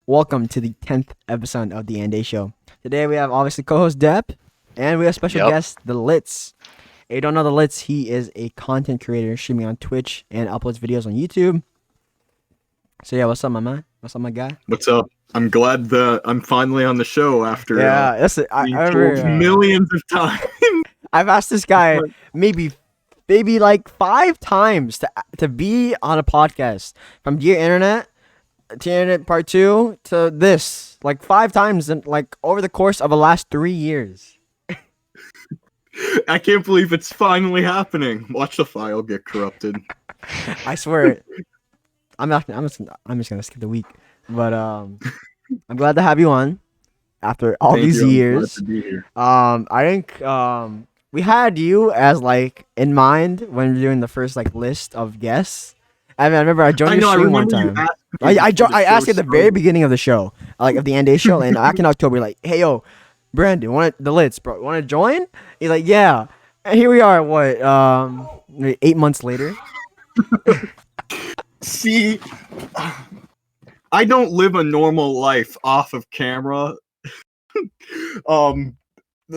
Welcome to the 10th episode of the Andaze Show. Today we have obviously co-host Depp, and we have special guest, the Littz. If you don't know the Littz, he is a content creator streaming on Twitch and uploads videos on YouTube. So yeah, what's up, my man? What's up, my guy? What's up? I'm glad that I'm finally on the show after I remember, millions of times. I've asked this guy maybe like 5 times to be on a podcast, from Dear Internet to Internet Part 2 to this, like 5 times in, like, over the course of the last 3 years. I can't believe it's finally happening. Watch the file get corrupted. I swear. I'm just gonna skip the week, but I'm glad to have you on after all these years. I'm glad to be here. I think we had you as like in mind when we were doing the first like list of guests. I remember I joined your stream one time. I asked you at the very beginning of the show, like of the Andaze Show, and back in October, like, hey yo, Brandon, the Littz, bro, want to join? He's like, yeah. And here we are. What 8 months later? See, I don't live a normal life off of camera. The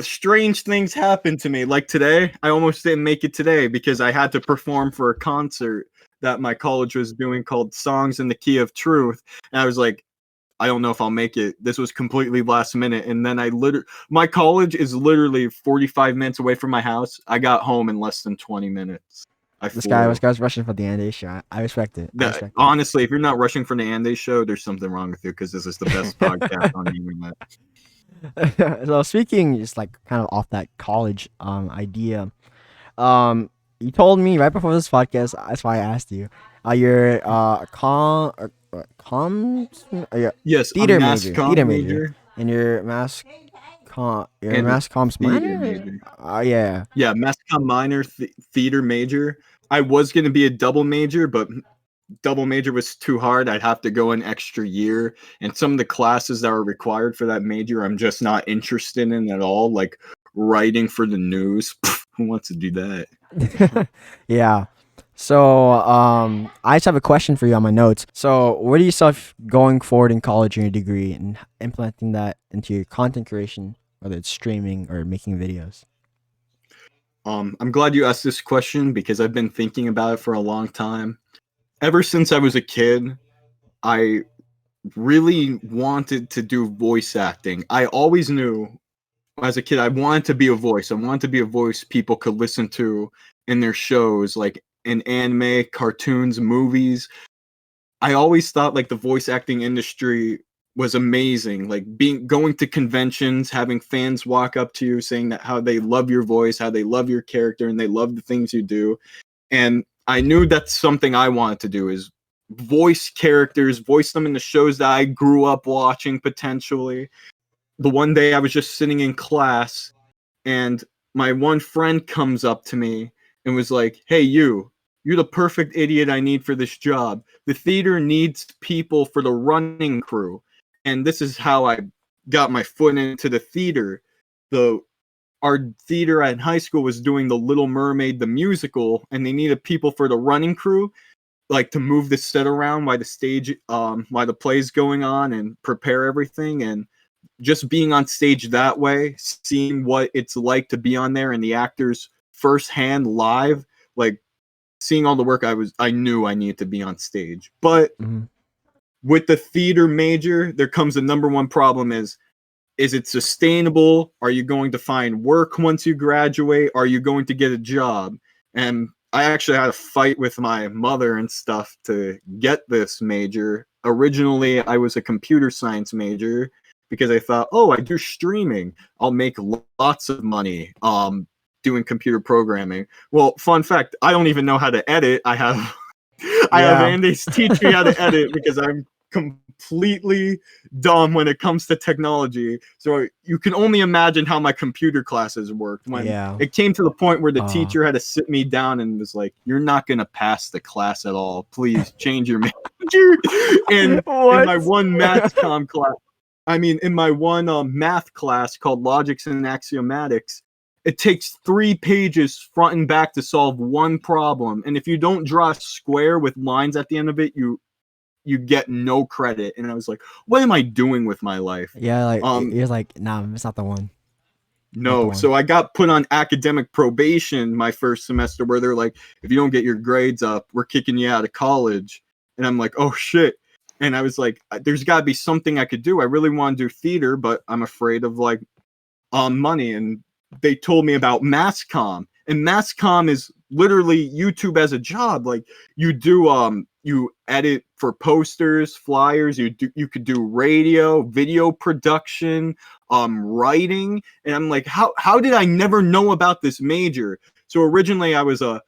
strange things happen to me. Like today, I almost didn't make it today because I had to perform for a concert that my college was doing called Songs in the Key of Truth. And I was like, I don't know if I'll make it. This was completely last minute. And then my college is literally 45 minutes away from my house. I got home in less than 20 minutes. This guy's rushing for the Andaze Show. I respect it. Honestly, if you're not rushing for the Andaze Show, there's something wrong with you because this is the best podcast on the internet. So speaking just like kind of off that college idea, you told me right before this podcast, that's why I asked you, you're yes, theater major, and your mass comms minor. Yeah, mass comm minor, theater major. I was gonna be a double major, but double major was too hard. I'd have to go an extra year, and some of the classes that are required for that major I'm just not interested in at all, like writing for the news. Who wants to do that? Yeah. So I just have a question for you on my notes. So where do you see yourself going forward in college and your degree and implementing that into your content creation, whether it's streaming or making videos? I'm glad you asked this question because I've been thinking about it for a long time. Ever since I was a kid, I really wanted to do voice acting. I always knew as a kid I wanted to be a voice. I wanted to be a voice people could listen to in their shows, like in anime, cartoons, movies. I always thought like the voice acting industry was amazing, like going to conventions, having fans walk up to you saying that how they love your voice, how they love your character, and they love the things you do. And I knew that's something I wanted to do, is voice characters, voice them in the shows that I grew up watching potentially. The one day I was just sitting in class and my one friend comes up to me and was like, hey, you're the perfect idiot I need for this job. The theater needs people for the running crew. And this is how I got my foot into the theater. Our theater at high school was doing The Little Mermaid, the musical, and they needed people for the running crew, like to move the set around while the play's going on and prepare everything. And just being on stage that way, seeing what it's like to be on there and the actors firsthand live, like seeing all the work I knew I needed to be on stage. But with the theater major, there comes the number one problem is it sustainable? Are you going to find work once you graduate? Are you going to get a job? And I actually had a fight with my mother and stuff to get this major. Originally, I was a computer science major because I thought, I do streaming. I'll make lots of money doing computer programming. Well, fun fact, I don't even know how to edit. I have Andaze teach me how to edit because I'm completely dumb when it comes to technology. So you can only imagine how my computer classes worked when it came to the point where the teacher had to sit me down and was like, you're not going to pass the class at all. Please change your major. And in my one math class called Logics and Axiomatics, it takes 3 pages front and back to solve one problem. And if you don't draw a square with lines at the end of it, you get no credit. And I was like, what am I doing with my life? Yeah, like you're like, nah, it's not the one. No, so I got put on academic probation my first semester, where they're like, if you don't get your grades up, we're kicking you out of college. And I'm like, oh shit. And I was like, there's got to be something I could do. I really want to do theater, but I'm afraid of like money. And they told me about mass comm, and mass comm is literally YouTube as a job. Like you do you edit for posters, flyers, you could do radio, video production, writing. And I'm like, how did I never know about this major? So originally I was a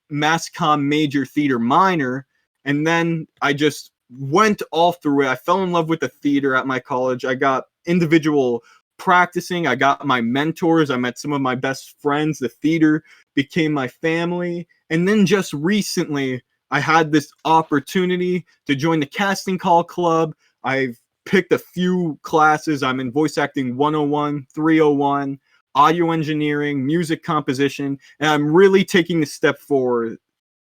mass comm major, theater minor, and then I just went all through it. I fell in love with the theater at my college. I got individual practicing. I got my mentors. I met some of my best friends. The theater became my family. And then just recently, I had this opportunity to join the casting call club. I've picked a few classes. I'm in voice acting 101, 301, audio engineering, music composition, and I'm really taking a step forward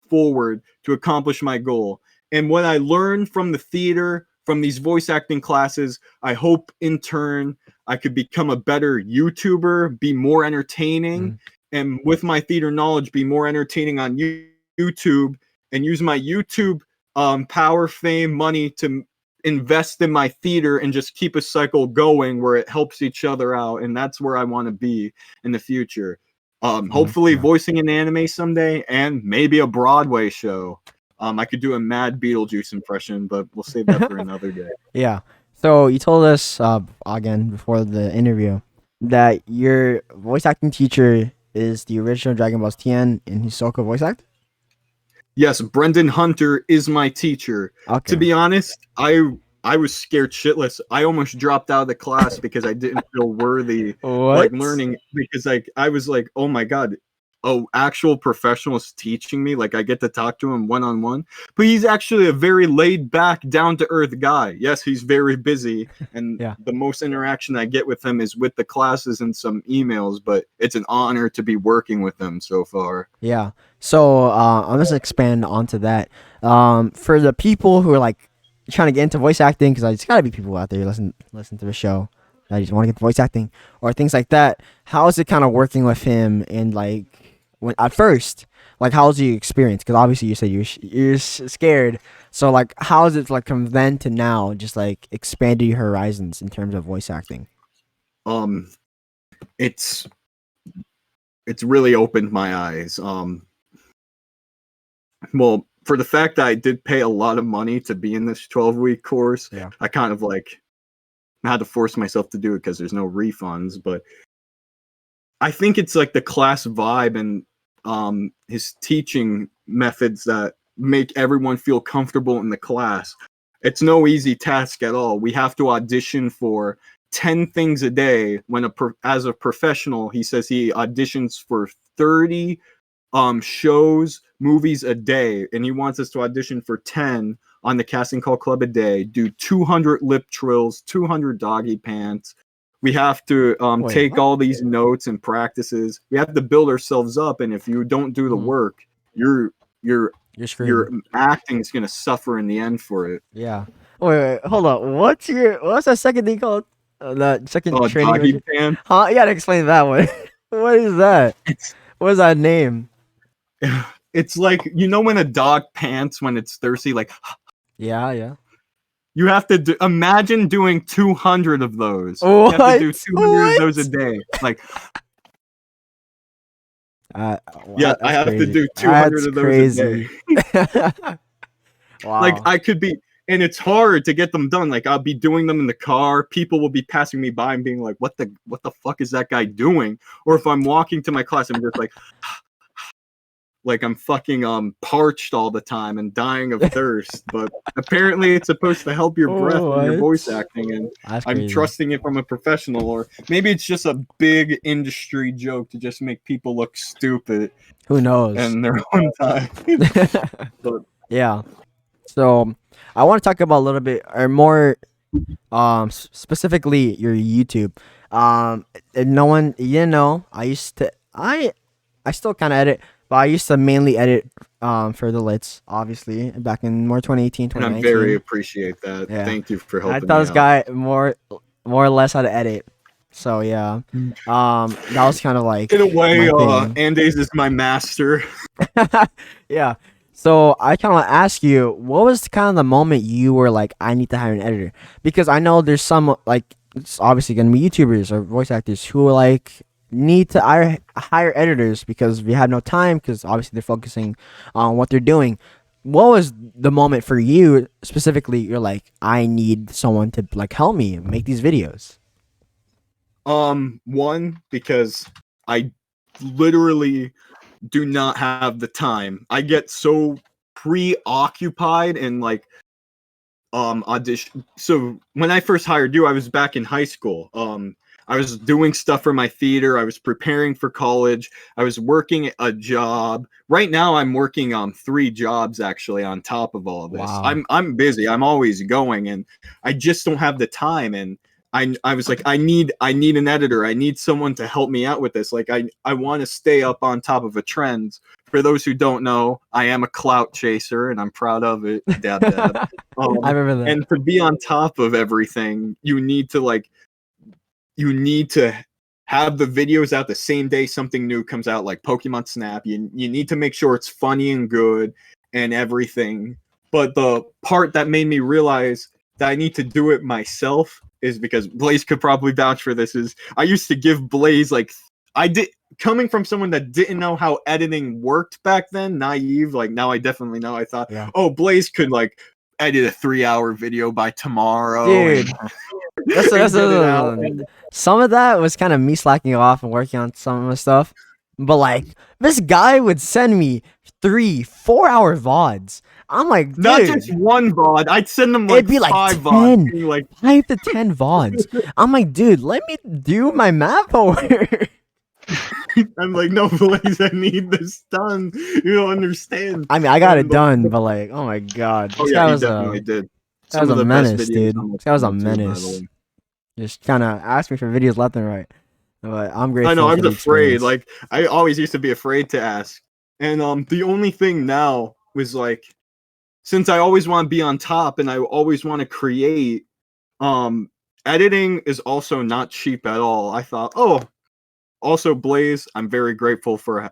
to accomplish my goal. And what I learned from the theater, from these voice acting classes, I hope in turn I could become a better YouTuber, be more entertaining, and with my theater knowledge, be more entertaining on YouTube, and use my YouTube power, fame, money to invest in my theater and just keep a cycle going where it helps each other out. And that's where I want to be in the future. Hopefully voicing an anime someday, and maybe a Broadway show. I could do a mad Beetlejuice impression, but we'll save that for another day. Yeah. So you told us again before the interview that your voice acting teacher is the original Dragon Ball Tien in Hisoka voice act? Yes, Brendan Hunter is my teacher. Okay. To be honest, I was scared shitless. I almost dropped out of the class because I didn't feel worthy like learning, because like I was like, oh my god, actual professional is teaching me. Like I get to talk to him one-on-one, but he's actually a very laid back, down to earth guy. Yes, he's very busy, and the most interaction I get with him is with the classes and some emails, but it's an honor to be working with him so far. Yeah. So I'm just expand onto that. For the people who are like trying to get into voice acting, because there's gotta be people out there listen to the show that just want to get into voice acting or things like that. How is it kind of working with him, and like when at first, like how's the experience? Because obviously you said you're scared. So like how is it like from then to now, just like expanded your horizons in terms of voice acting? It's really opened my eyes. Well, for the fact that I did pay a lot of money to be in this 12-week course, I kind of like had to force myself to do it because there's no refunds. But I think it's like the class vibe and his teaching methods that make everyone feel comfortable in the class. It's no easy task at all. We have to audition for 10 things a day. When as a professional, he says he auditions for 30 shows, movies a day, and he wants us to audition for 10 on the casting call club a day, do 200 lip trills, 200 doggy pants. We have to take all these notes and practices. We have to build ourselves up, and if you don't do the work, your acting is going to suffer in the end for it. Yeah. Wait, hold on. What's that second thing called? That second training? Doggy pants. Huh? You gotta explain that one. What is that? What is that name? It's like, you know when a dog pants when it's thirsty, like yeah. You have to imagine doing 200 of those. What? You have to do 200 of those a day. Like I have to do 200 of those a day. Wow. Like I could be, and it's hard to get them done. Like I'll be doing them in the car. People will be passing me by and being like, what the fuck is that guy doing? Or if I'm walking to my class, I'm just like I'm fucking parched all the time and dying of thirst. But apparently it's supposed to help your breath when you're voice acting, and I'm trusting it from a professional. Or maybe it's just a big industry joke to just make people look stupid. Who knows? And their own time. But, yeah. So I want to talk about a little bit or more specifically your YouTube. If no one, you know, I still kind of edit, but I used to mainly edit for the Littz, obviously, back in more 2018, And I 2019. very appreciate that. Yeah. Thank you for I helping taught me this out. guy more or less how to edit. So yeah. That was kind of like In a way, my thing. Andaze is my master. Yeah. So I kind of want to ask you, what was kind of the moment you were like, I need to hire an editor? Because I know there's some like it's obviously gonna be YouTubers or voice actors who like need to hire editors because we have no time because obviously they're focusing on what they're doing. What was the moment for you specifically? You're like, I need someone to like help me make these videos. One, because I literally do not have the time. I get so preoccupied and like audition. So when I first hired you, I was back in high school. I was doing stuff for my theater. I was preparing for college. I was working a job. Right now I'm working on 3 jobs actually on top of all of this. Wow. I'm busy. I'm always going and I just don't have the time. And I was like, I need an editor. I need someone to help me out with this. Like I want to stay up on top of a trend. For those who don't know, I am a clout chaser and I'm proud of it. Dab dab. I remember that. And to be on top of everything, you need to have the videos out the same day something new comes out, like Pokemon Snap. You need to make sure it's funny and good and everything. But the part that made me realize that I need to do it myself is because Blaze could probably vouch for this. Is I used to give Blaze like coming from someone that didn't know how editing worked back then, naive. Like now I definitely know. I thought, oh, Blaze could like edit a 3-hour video by tomorrow. Dude. Some of that was kind of me slacking off and working on some of the stuff. But like this guy would send me 3-4 hour VODs. I'm like, dude, not just one VOD. I'd send them like it'd be like 5 10, VODs, like 5 to 10 VODs. I'm like, dude, let me do my math over. I'm like, no, Blaze, I need this done. You don't understand. I mean, I got it done, but like, oh my god, oh yeah, he definitely did. That was a menace, dude. That was a menace. Just kind of asked me for videos left and right. But I'm grateful. I know, I was afraid. Experience. Like, I always used to be afraid to ask. And the only thing now was like, since I always want to be on top and I always want to create, editing is also not cheap at all. I thought, oh, also Blaze, I'm very grateful for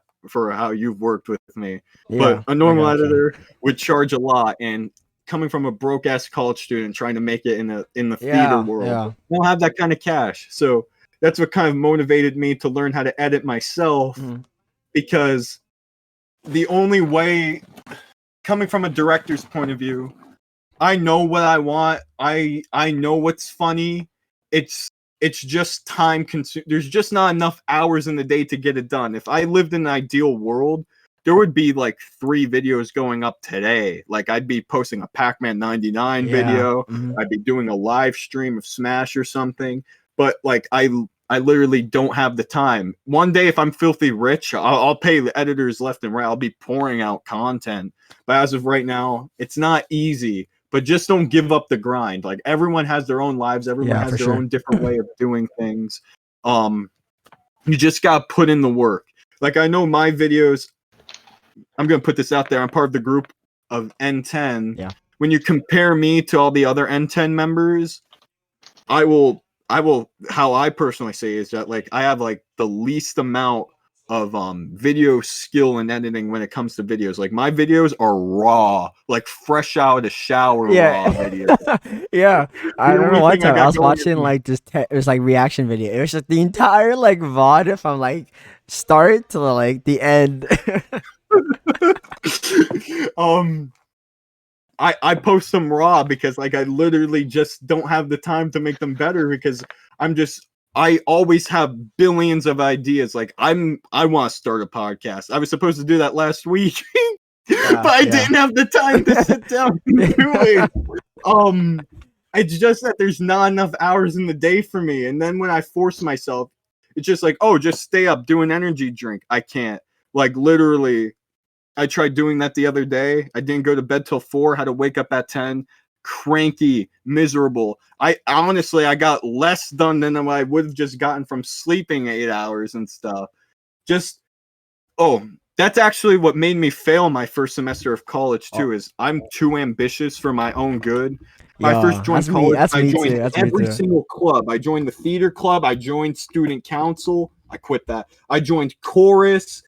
how you've worked with me. Yeah, but a normal editor would charge a lot, and coming from a broke ass college student trying to make it in the theater world, I don't have that kind of cash. So that's what kind of motivated me to learn how to edit myself, because the only way, coming from a director's point of view, I know what I want. I know what's funny. It's just time consuming. There's just not enough hours in the day to get it done. If I lived in an ideal world, there would be like 3 videos going up today. Like I'd be posting a Pac-Man 99 video. I'd be doing a live stream of Smash or something. But like I literally don't have the time. One day, if I'm filthy rich, I'll pay the editors left and right. I'll be pouring out content. But as of right now, it's not easy. But just don't give up the grind. Like everyone has their own lives. Everyone has their own different way of doing things. You just got to put in the work. Like I know my videos, I'm going to put this out there. I'm part of the group of N10. Yeah. When you compare me to all the other N10 members, I will, how I personally say is that like I have like the least amount of video skill and editing when it comes to videos. Like my videos are raw, like fresh out of the shower raw videos. Yeah. I remember one time I was watching like just it was like reaction video. It was just the entire like VOD from like start to like the end. I post them raw because like I literally just don't have the time to make them better, because I always have billions of ideas. Like I want to start a podcast. I was supposed to do that last week, but I didn't have the time to sit down and do it. It's just that there's not enough hours in the day for me. And then when I force myself, it's just like, oh, just stay up, do an energy drink. I can't. Like literally, I tried doing that the other day. I didn't go to bed till 4, had to wake up at 10. Cranky, miserable. I honestly got less done than I would have just gotten from sleeping 8 hours and stuff. Just That's actually what made me fail my first semester of college too. Is I'm too ambitious for my own good. When I first joined college, I joined every single club. I joined the theater club. I joined student council. I quit that. I joined chorus,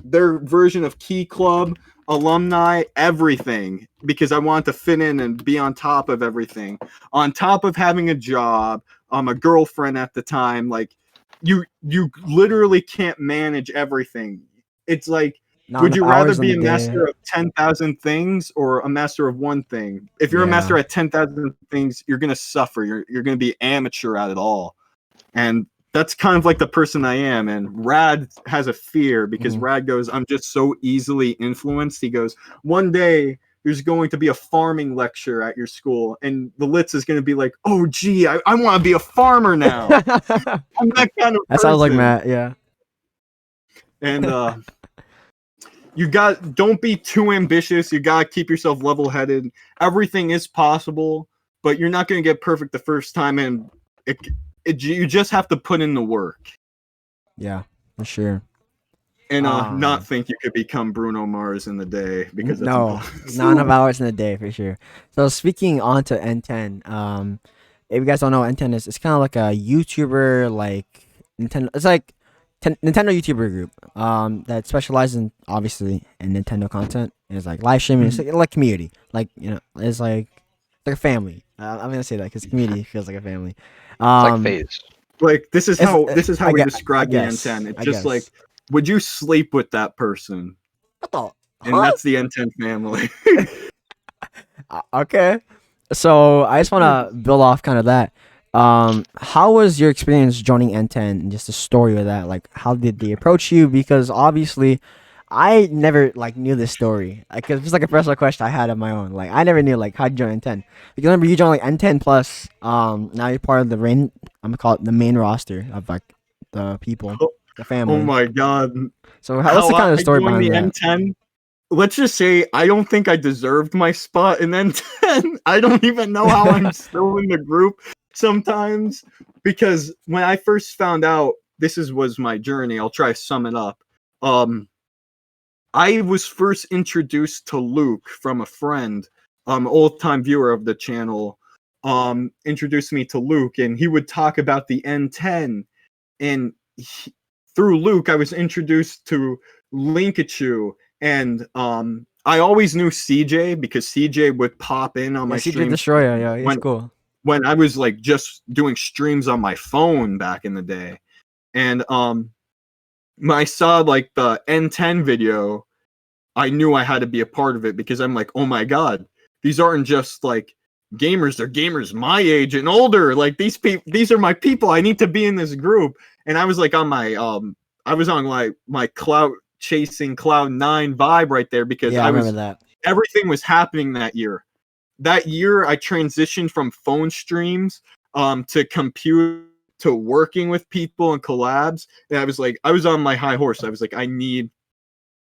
their version of Key Club, alumni, everything, because I wanted to fit in and be on top of everything. On top of having a job, a girlfriend at the time, like you literally can't manage everything. It's like, would you rather be a master of 10,000 things or a master of one thing? If you're a master at 10,000 things, you're gonna suffer. You're gonna be amateur at it all, and that's kind of like the person I am. And Rad has a fear because Rad goes, I'm just so easily influenced. He goes, one day there's going to be a farming lecture at your school, and the Littz is going to be like, oh, gee, I want to be a farmer now. I'm that kind of person. That sounds like Matt, yeah. And don't be too ambitious. You got to keep yourself level-headed. Everything is possible, but you're not going to get perfect the first time, and you just have to put in the work. Yeah, for sure. And not think you could become Bruno Mars in the day, because that's not enough hours in the day for sure. So speaking on to N10, if you guys don't know, N10 it's kind of like a YouTuber, like Nintendo. It's like Nintendo YouTuber group that specializes in obviously in Nintendo content. And it's like live streaming. It's like community, like it's like a family. I'm gonna say that because community feels like a family. It's like phase. Like this is how we describe the N10. It's just like, would you sleep with that person? What the? Huh? And that's the N10 family. Okay, so I just want to build off kind of that. How was your experience joining N10 and just the story of that? Like, how did they approach you? Because obviously, I never knew this story. Like, it's just like a personal question I had of my own. Like, I never knew how'd you join N10. Because remember, you joined N10 plus. Now you're part of the I'm gonna call it the main roster of the people, the family. Oh my god! So what's the kind of story behind the that? N10? Let's just say I don't think I deserved my spot in N10. I don't even know how I'm still in the group sometimes, because when I first found out was my journey, I'll try to sum it up. I was first introduced to Luke from a friend, old-time viewer of the channel, introduced me to Luke, and he would talk about the N10, and through Luke, I was introduced to Linkachu, and I always knew CJ because CJ would pop in on my CJ streams. Destroyer, yeah, he's cool. When I was just doing streams on my phone back in the day, and when I saw the N10 video, I knew I had to be a part of it, because I'm like, oh my god, these aren't just gamers, they're gamers my age and older. These are my people. I need to be in this group. And I was on my I was on my cloud chasing Cloud 9 vibe right there, because I remember that. Everything was happening that year. That year I transitioned from phone streams to computer to working with people and collabs, and I was on my high horse. I was I need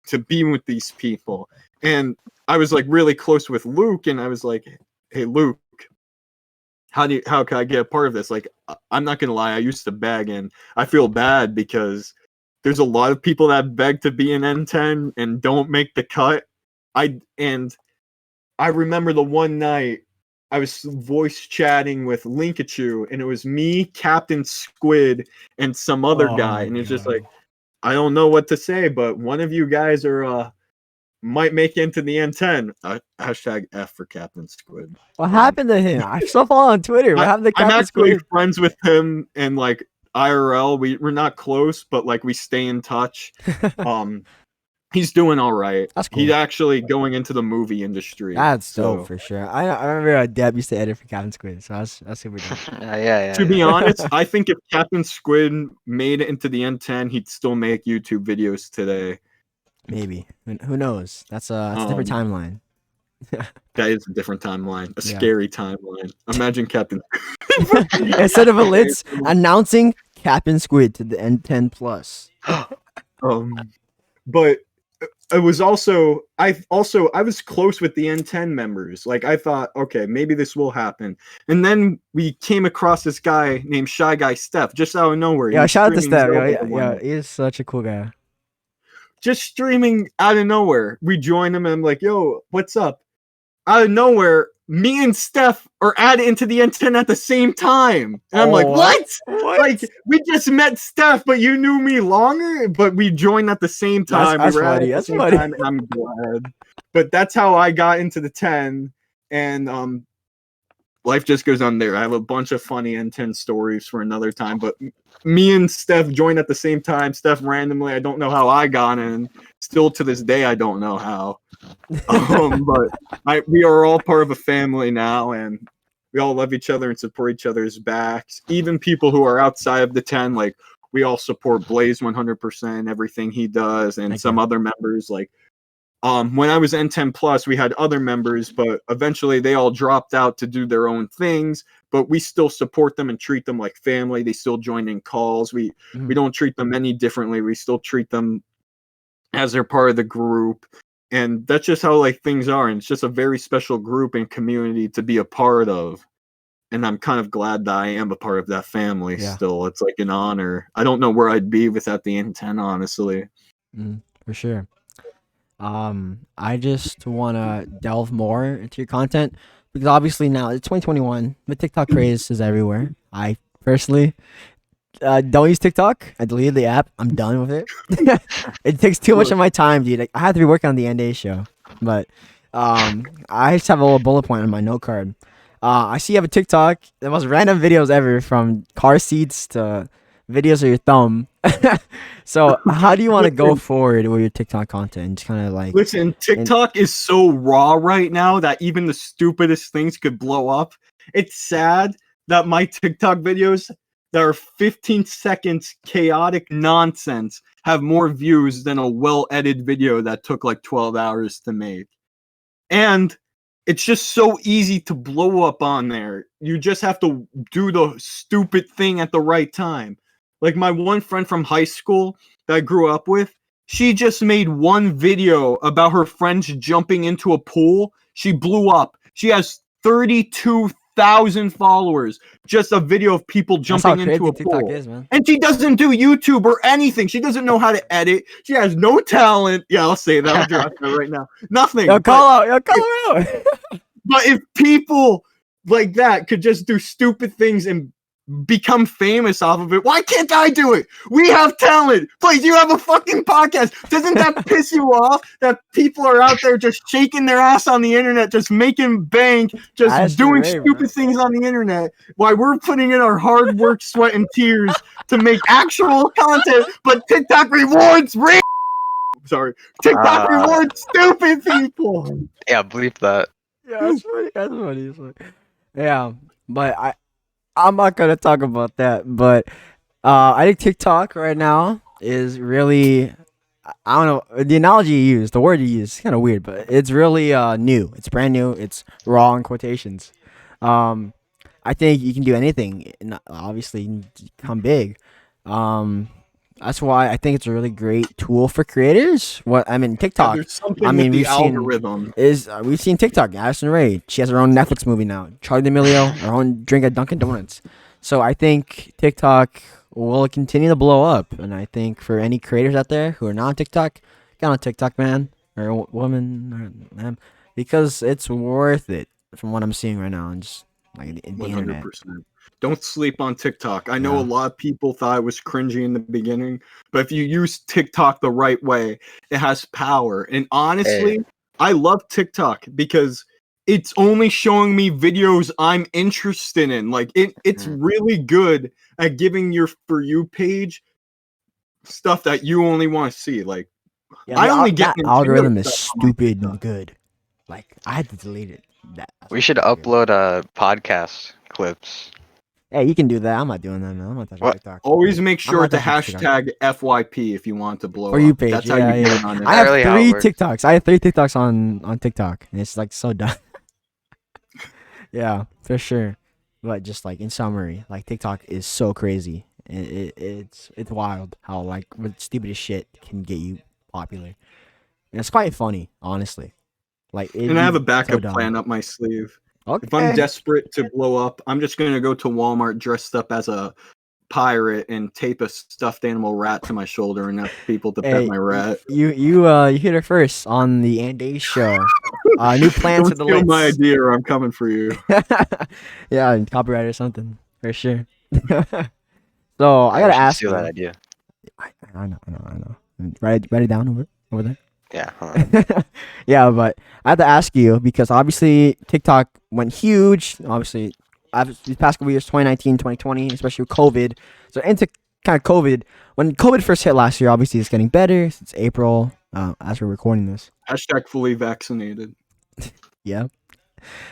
to be with these people, and I was really close with Luke, and I was like, hey Luke, how can I get a part of this? I'm not gonna lie, I used to beg, and I feel bad because there's a lot of people that beg to be in N10 and don't make the cut. I remember the one night I was voice chatting with Linkachu, and it was me, Captain Squid, and some other guy, and it's just I don't know what to say, but one of you guys might make it into the N10. Hashtag F for Captain Squid. What happened to him? I saw follow on Twitter. What happened to Captain I'm actually Squid? friends with him, and IRL, we're not close, but we stay in touch. He's doing all right. That's cool. He's actually going into the movie industry. That's dope for sure. I remember Deb used to edit for Captain Squid, so that's super dope. Yeah. To be honest, I think if Captain Squid made it into the N10, he'd still make YouTube videos today. Maybe. Who knows? That's a different timeline. That is a different timeline. Scary timeline. Imagine Captain instead of a Littz announcing Captain Squid to the N10 plus. But it was also I was close with the N10 members. I thought, okay, maybe this will happen. And then we came across this guy named Shy Guy Steph, just out of nowhere. Yeah, shout out to Steph. Yeah, he is such a cool guy. just streaming out of nowhere. We join them and I'm like, yo, what's up? Out of nowhere, me and Steph are added into the N10 at the same time. And I'm like, what? Like, we just met Steph, but you knew me longer, but we joined at the same time. That's funny. That's funny. Time, and I'm glad. But that's how I got into the 10. And life just goes on there. I have a bunch of funny N10 stories for another time, but me and Steph joined at the same time. Steph randomly, I don't know how I got in. Still to this day, I don't know how. But we are all part of a family now, and we all love each other and support each other's backs. Even people who are outside of the 10, like we all support Blaze 100%, everything he does, and some other members. Like when I was N10 Plus, we had other members, but eventually they all dropped out to do their own things. But we still support them and treat them like family. They still join in calls. We don't treat them any differently. We still treat them as they're part of the group. And that's just how like things are. And it's just a very special group and community to be a part of. And I'm kind of glad that I am a part of that family still. It's like an honor. I don't know where I'd be without the N10, honestly. For sure. I just want to delve more into your content because obviously now it's 2021. The TikTok craze is everywhere. I personally don't use TikTok. I deleted the app. I'm done with it. It takes too much of my time, dude. Like, I have to be working on the Andaze Show, but I just have a little bullet point on my note card. I see you have a TikTok. The most random videos ever, from car seats to videos of your thumb. So how do you want to go forward with your TikTok content? Just kind of like listen, TikTok is so raw right now that even the stupidest things could blow up. It's sad that my TikTok videos that are 15 seconds chaotic nonsense have more views than a well-edited video that took like 12 hours to make. And it's just so easy to blow up on there. You just have to do the stupid thing at the right time. Like my one friend from high school that I grew up with, she just made one video about her friends jumping into a pool. She blew up. She has 32,000 followers. Just a video of people jumping into a pool. Is, man. And she doesn't do YouTube or anything. She doesn't know how to edit. She has no talent. Yeah, I'll say that. I'll drop her right now. Nothing. Yo, call out. But if people like that could just do stupid things and become famous off of it, why can't I do it? We have talent. Please, you have a fucking podcast. Doesn't that piss you off that people are out there just shaking their ass on the internet, just making bank, just doing stupid things on the internet, while we're putting in our hard work, sweat, and tears to make actual content, but TikTok rewards TikTok rewards stupid people. Yeah, bleep that. Yeah, that's funny. That's funny. Yeah, but I'm not gonna talk about that, but I think TikTok right now is really, I don't know, the analogy you use, the word you use, is kind of weird, but it's really new. It's brand new. It's raw in quotations. I think you can do anything. Obviously, you can become big. That's why I think it's a really great tool for creators. TikTok. We've seen TikTok. Addison Rae, she has her own Netflix movie now. Charli D'Amelio, her own drink at Dunkin' Donuts. So I think TikTok will continue to blow up, and I think for any creators out there who are not on TikTok, get on TikTok, man or woman, or man, because it's worth it from what I'm seeing right now, and just like the 100%. Internet. Don't sleep on TikTok. I know a lot of people thought it was cringy in the beginning, but if you use TikTok the right way, it has power. And honestly, I love TikTok because it's only showing me videos I'm interested in. Like it's really good at giving your For You page stuff that you only want to see. Like I only get that algorithm is stupid and good. Like I had to delete it. We should upload podcast clips. Hey, you can do that. I'm not doing that, man. I'm not touching TikTok. Always make sure to hashtag FYP if you want to blow For You up. page. That's how you get on it. I have 3 TikToks. I have 3 TikToks on TikTok, and it's like so dumb. Yeah, for sure. But just like in summary, like TikTok is so crazy. It's wild how like the stupidest shit can get you popular. And it's quite funny, honestly. Like, and I have a backup plan up my sleeve. Okay. If I'm desperate to blow up, I'm just gonna go to Walmart dressed up as a pirate and tape a stuffed animal rat to my shoulder and ask people to pet my rat. You hit it first on the Andaze Show. New plans for the Don't steal my Littz. idea, or I'm coming for you. Yeah, copyright or something for sure. So I gotta ask steal you. that idea. I know. Write it down over there. Yeah. Hold on. Yeah, but I have to ask you because obviously TikTok went huge. Obviously, these past couple years, 2019, 2020, especially with COVID. So into kind of COVID. When COVID first hit last year, obviously it's getting better. It's April as we're recording this. Hashtag fully vaccinated. Yeah.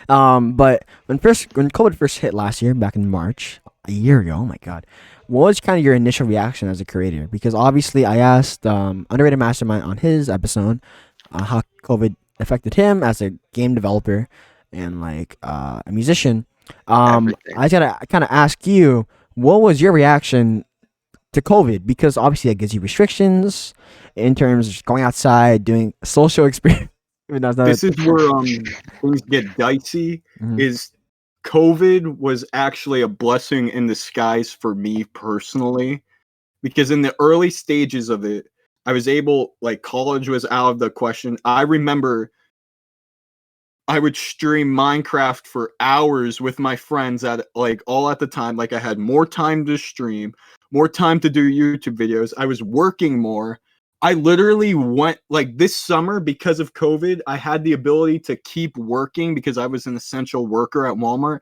But when COVID first hit last year, back in March, a year ago, oh my god, what was kind of your initial reaction as a creator? Because obviously I asked Underrated Mastermind on his episode how COVID affected him as a game developer and like a musician. I gotta kind of ask you, what was your reaction to COVID? Because obviously it gives you restrictions in terms of going outside, doing social experience. This is where things get dicey. Mhm. Is COVID was actually a blessing in disguise for me personally, because in the early stages of it, I was able, like, college was out of the question. I remember I would stream Minecraft for hours with my friends all at the time. Like, I had more time to stream, more time to do YouTube videos. I was working more. I literally went, like, this summer, because of COVID, I had the ability to keep working because I was an essential worker at Walmart.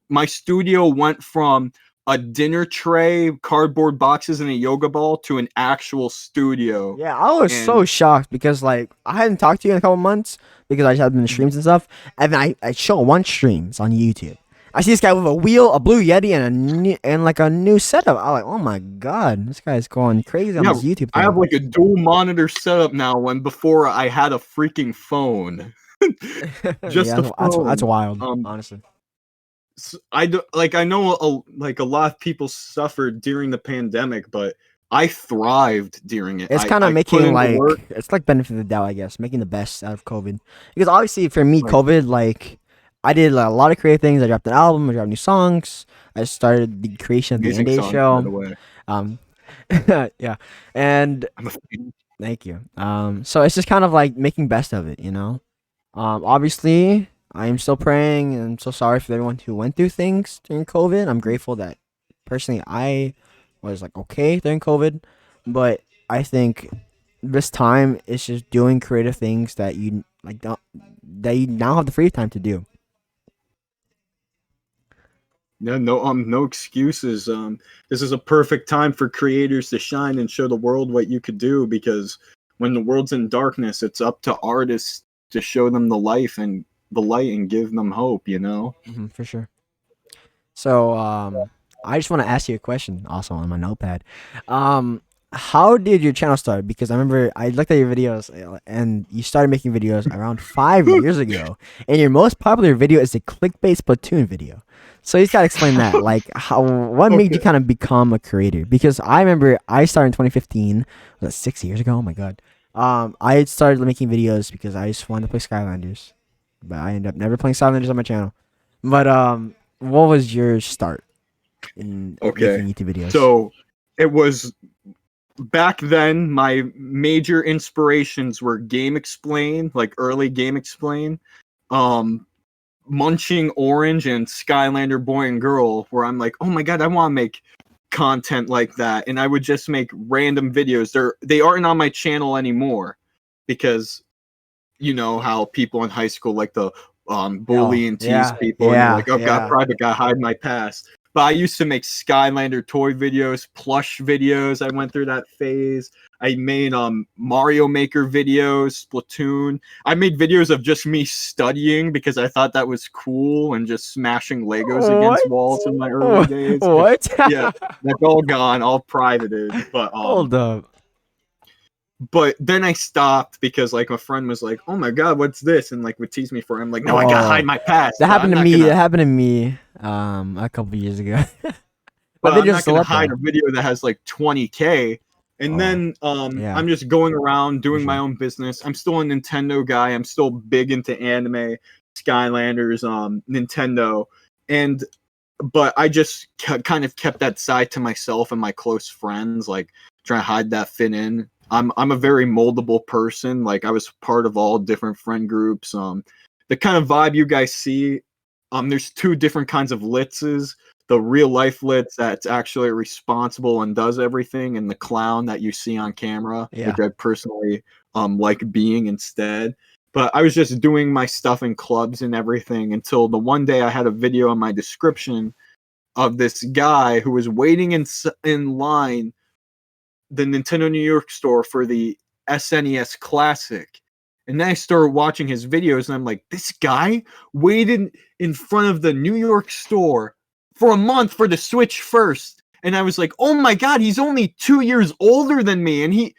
My studio went from a dinner tray, cardboard boxes, and a yoga ball to an actual studio. Yeah, I was so shocked because like I hadn't talked to you in a couple months because I had been in streams and stuff. And then I show one streams on YouTube. I see this guy with a wheel, a blue Yeti, and a new setup. I'm like, oh my god, this guy's going crazy on his YouTube. I have like a dual monitor setup now. When before I had a freaking phone. Just yeah, that's wild, honestly. I know a lot of people suffered during the pandemic, but I thrived during it. It's kind of making it's like benefit of the doubt, I guess, making the best out of COVID. Because obviously for me, COVID, like I did a lot of creative things. I dropped an album, I dropped new songs. I started the creation of the Andaze Show. By the way. Yeah, and thank you. So it's just kind of like making best of it, you know. Obviously, I am still praying and I'm so sorry for everyone who went through things during COVID. I'm grateful that personally I was like okay during COVID, but I think this time it's just doing creative things that you now have the free time to do. Yeah, no excuses. This is a perfect time for creators to shine and show the world what you could do, because when the world's in darkness, it's up to artists to show them the light and give them hope, you know? For sure. So, I just want to ask you a question also on my notepad. How did your channel start? Because I remember I looked at your videos and you started making videos around 5 years ago. And your most popular video is a clickbait Splatoon video. So you just gotta explain that. Like, what made you kind of become a creator? Because I remember I started in 2015. Was that 6 years ago? Oh my god. I started making videos because I just wanted to play Skylanders. But I ended up never playing Skylanders on my channel. But what was your start in making YouTube videos? So it was back then. My major inspirations were Game Explain, like early Game Explain, Munching Orange, and Skylander Boy and Girl, where I'm like, oh my god, I want to make content like that. And I would just make random videos. They aren't on my channel anymore because you know how people in high school like to bully and tease people, and like, oh, got private, got hide my past. But I used to make Skylander toy videos, plush videos. I went through that phase. I made Mario Maker videos, Splatoon. I made videos of just me studying because I thought that was cool, and just smashing Legos against walls in my early days. What? Yeah, that's all gone, all privated. But hold up. But then I stopped because like my friend was like, "Oh my god, what's this?" and like would tease me for it. I'm like, "No, I gotta hide my past." That happened to me. That happened to me a couple years ago. But I'm not gonna hide a video that has like 20K. And then I'm just going around doing my own business. I'm still a Nintendo guy. I'm still big into anime, Skylanders, Nintendo. And but I just kind of kept that side to myself and my close friends, like trying to hide that fit in. I'm a very moldable person. Like I was part of all different friend groups. The kind of vibe you guys see, there's two different kinds of Litzes. The real life Litz that's actually responsible and does everything, and the clown that you see on camera, which I personally like being instead. But I was just doing my stuff in clubs and everything until the one day I had a video in my description of this guy who was waiting in line the Nintendo New York store for the SNES Classic. And then I started watching his videos and I'm like, this guy waited in front of the New York store for a month for the Switch first. And I was like, oh my God, he's only 2 years older than me.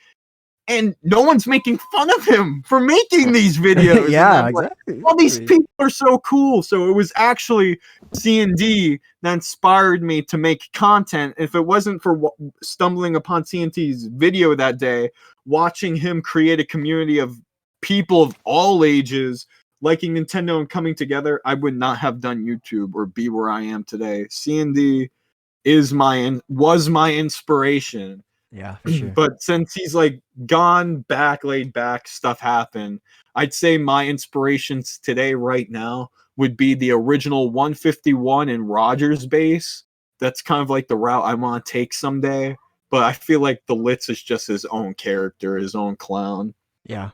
And no one's making fun of him for making these videos. Yeah, exactly. Like, all these people are so cool. So it was actually C&D that inspired me to make content. If it wasn't for stumbling upon C&D's video that day, watching him create a community of people of all ages liking Nintendo and coming together, I would not have done YouTube or be where I am today. C&D was my inspiration. Yeah, for sure. But since he's like gone back, laid back, stuff happened, I'd say my inspirations today, right now, would be the original 151 in Rogers base. That's kind of like the route I want to take someday. But I feel like the Littz is just his own character, his own clown. Yeah.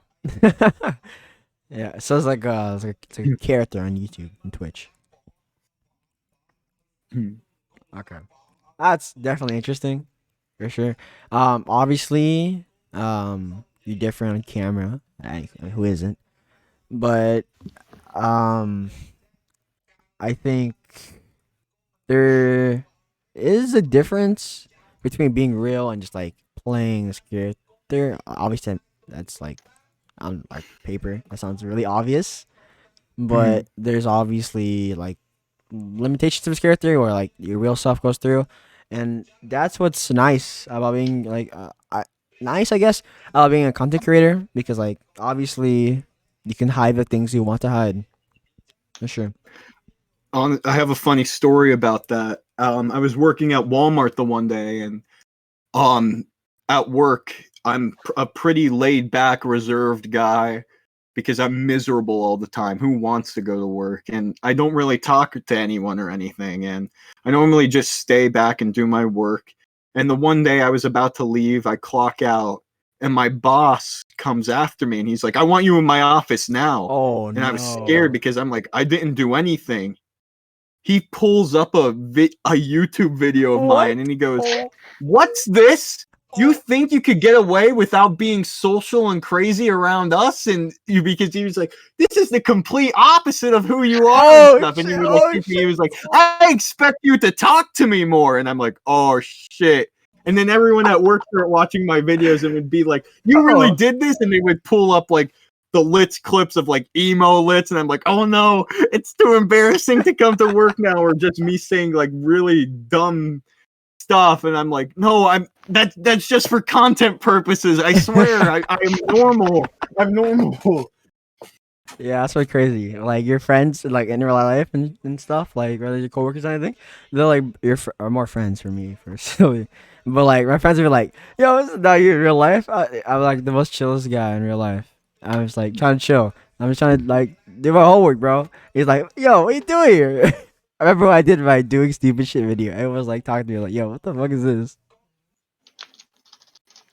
Yeah, so it's like a character on YouTube and Twitch. Okay. That's definitely interesting. For sure. Obviously, you're different on camera. Who isn't? But I think there is a difference between being real and just like playing this character. Obviously, that's like on like paper. That sounds really obvious. But there's obviously like limitations to this character where like your real self goes through. And that's what's nice about being like nice, I guess, about being a content creator, because like obviously you can hide the things you want to hide. For sure. I have a funny story about that. I was working at Walmart the one day, and at work I'm a pretty laid back, reserved guy because I'm miserable all the time. Who wants to go to work? And I don't really talk to anyone or anything. And I normally just stay back and do my work. And the one day I was about to leave, I clock out, and my boss comes after me and he's like, I want you in my office now. Oh, and I was scared because I'm like, I didn't do anything. He pulls up a YouTube video of mine and he goes, what's this? You think you could get away without being social and crazy around us? And because he was like, this is the complete opposite of who you are. And he was like, I expect you to talk to me more. And I'm like, oh shit. And then everyone at work started watching my videos and would be like, you really did this? And they would pull up like the Littz clips of like emo Littz. And I'm like, oh no, it's too embarrassing to come to work now. Or just me saying like really dumb stuff. And I'm like, no, that's just for content purposes. I swear, I am normal. I'm normal. Yeah, that's really crazy. Like your friends, like in real life and stuff, like whether your coworkers or anything, they're like are more friends for me personally. But like my friends are like, yo, this is not you in real life. I'm like the most chillest guy in real life. I was like trying to chill. I'm just trying to like do my homework, bro. He's like, yo, what you doing here? I remember when I did my doing stupid shit video. Everyone was like talking to me like, yo, what the fuck is this?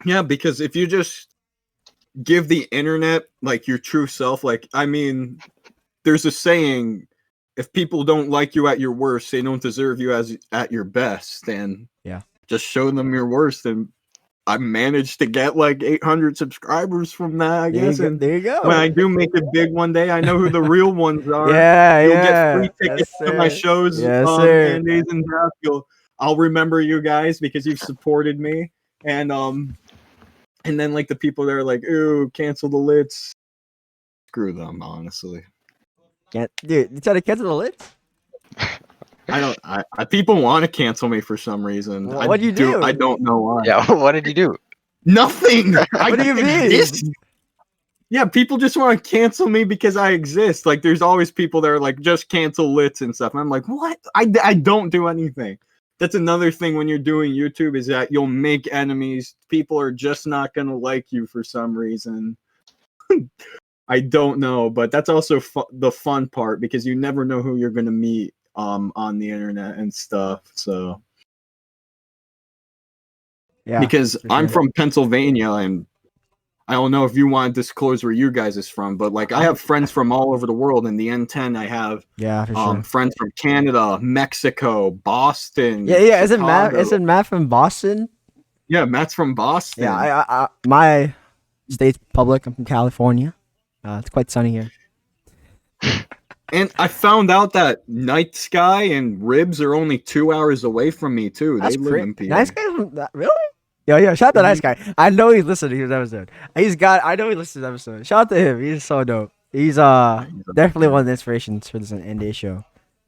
Yeah, because if you just give the internet like your true self, like, I mean, there's a saying, if people don't like you at your worst, they don't deserve you as at your best. And yeah, just show them your worst. And I managed to get like 800 subscribers from that, I guess. And there you go. When I do make it big one day, I know who the real ones are. You'll get free tickets to my shows. Andaze and I'll remember you guys because you've supported me. And then like the people that are like, ooh, cancel the Littz. Screw them, honestly. Dude, you try to cancel the Littz? People want to cancel me for some reason. Well, what do you do? I don't know why. Yeah, what did you do? Nothing. What do you mean? Yeah, people just want to cancel me because I exist. Like, there's always people that are like, just cancel Littz and stuff. And I'm like, what? I don't do anything. That's another thing when you're doing YouTube is that you'll make enemies. People are just not going to like you for some reason. I don't know, but that's also the fun part because you never know who you're going to meet on the internet and stuff. So, yeah, because I'm from Pennsylvania and I don't know if you want to disclose where you guys is from, but like I have friends from all over the world. In the N10, I have friends from Canada, Mexico, Boston. Yeah. Isn't Matt from Boston? Yeah, Matt's from Boston. Yeah, I my state's public. I'm from California. It's quite sunny here. And I found out that Night Sky and Ribs are only 2 hours away from me too. That's they live in PA. Nice Guy from that, really? Yo, shout out to Nice Guy. I know he's listening to his episode. I know he listens to his episode. Shout out to him. He's so dope. He's definitely one of the inspirations for this Andaze Show.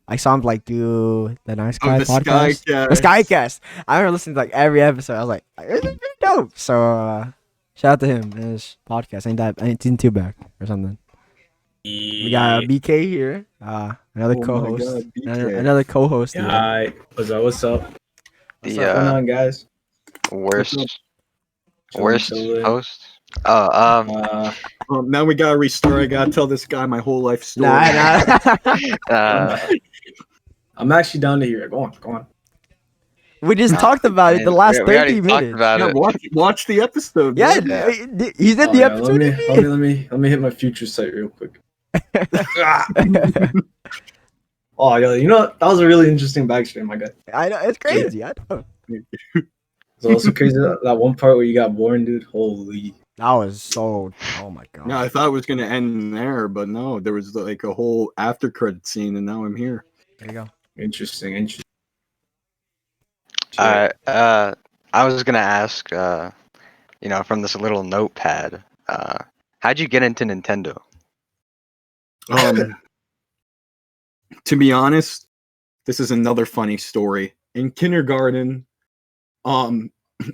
I saw him like do the Nice Guy podcast. The Skycast. I remember listening to like every episode. I was like, this is pretty dope. So shout out to him and his podcast. Ain't too back or something. We got BK here. Another co-host. Another co-host. Hi. What's up? What's going on, guys? Worst host. Now we gotta restart. I gotta tell this guy my whole life story. I'm actually down to hear it. Go on. We just talked about it the last 30 minutes. Watch the episode. Yeah, he's in the episode. Let me hit my future site real quick. Oh, yo, you know what? That was a really interesting backstory, my guy. I know, it's crazy. Yeah. I know. It's also crazy that one part where you got born, dude. Holy. That was so. Oh my god. No, I thought it was gonna end there, but no, there was like a whole after credit scene, and now I'm here. There you go. Interesting. I was gonna ask, from this little notepad, how'd you get into Nintendo? To be honest, this is another funny story. In kindergarten,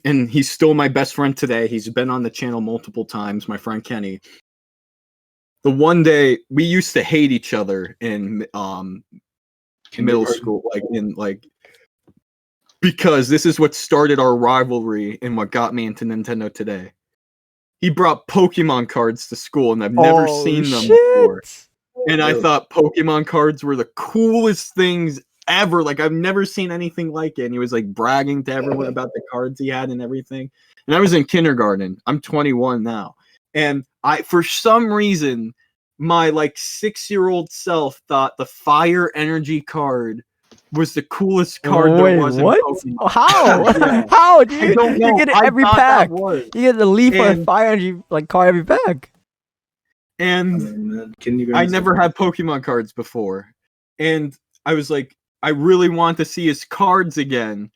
and he's still my best friend today. He's been on the channel multiple times, my friend Kenny. The one day we used to hate each other in middle school, because this is what started our rivalry and what got me into Nintendo today. He brought Pokemon cards to school, and I've never seen them before. And I thought Pokemon cards were the coolest things ever. Like, I've never seen anything like it. And he was like bragging to everyone about the cards he had and everything. And I was in kindergarten. I'm 21 now. And for some reason, my 6-year-old self thought the Fire Energy card was the coolest card there was in Pokemon. How? Yeah. How, dude? You get it every pack. You get the Leaf or Fire Energy card every pack. And I never had Pokemon cards before. And I was like, I really want to see his cards again.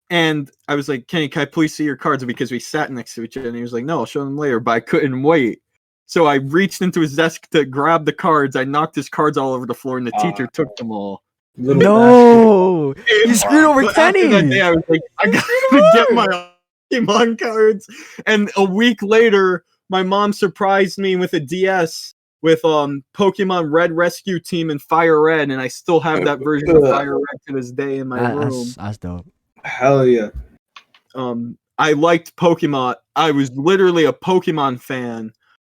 And I was like, Kenny, can I please see your cards? Because we sat next to each other. And he was like, no, I'll show them later. But I couldn't wait. So I reached into his desk to grab the cards. I knocked his cards all over the floor. And the teacher took them all. No! You screwed over Kenny! That day, I was like, I gotta get my Pokemon cards. And a week later, my mom surprised me with a DS with Pokemon Red Rescue Team and Fire Red, and I still have that version of Fire Red to this day in my room. That's dope. Hell yeah. I liked Pokemon. I was literally a Pokemon fan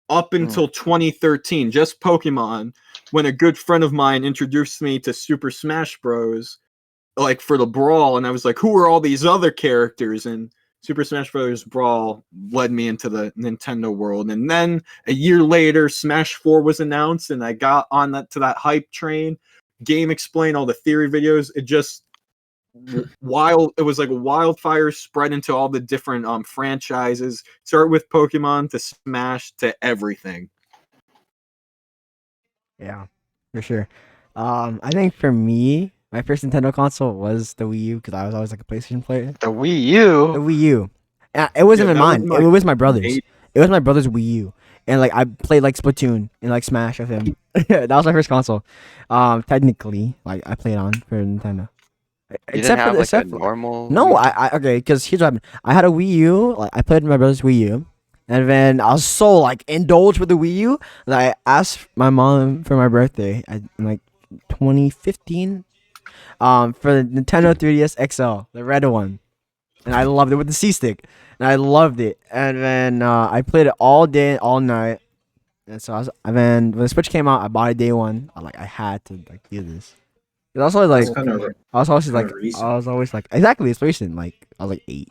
up until 2013, just Pokemon, when a good friend of mine introduced me to Super Smash Bros. For the Brawl, and I was like, who are all these other characters? And Super Smash Bros. Brawl led me into the Nintendo world. And then a year later, Smash 4 was announced, and I got on that hype train. Game Explain, all the theory videos. It just it was like a wildfire spread into all the different franchises. Start with Pokemon to Smash to everything. Yeah, for sure. I think for me, my first Nintendo console was the Wii U because I was always a PlayStation player. The Wii U? The Wii U. It wasn't even mine. It was my brother's. It was my brother's Wii U. And I played Splatoon and Smash with him. That was my first console. Technically, I played on for Nintendo. Normal. No, okay, because here's what happened. I had a Wii U. I played with my brother's Wii U. And then I was so like indulged with the Wii U that I asked my mom for my birthday in like 2015 for the Nintendo 3DS XL, the red one. And I loved it with the C stick. And I loved it. And then I played it all day, all night. And so and then when the Switch came out, I bought it day one. I had to like do this. It also like I was always like exactly it's recent. Like I was like 8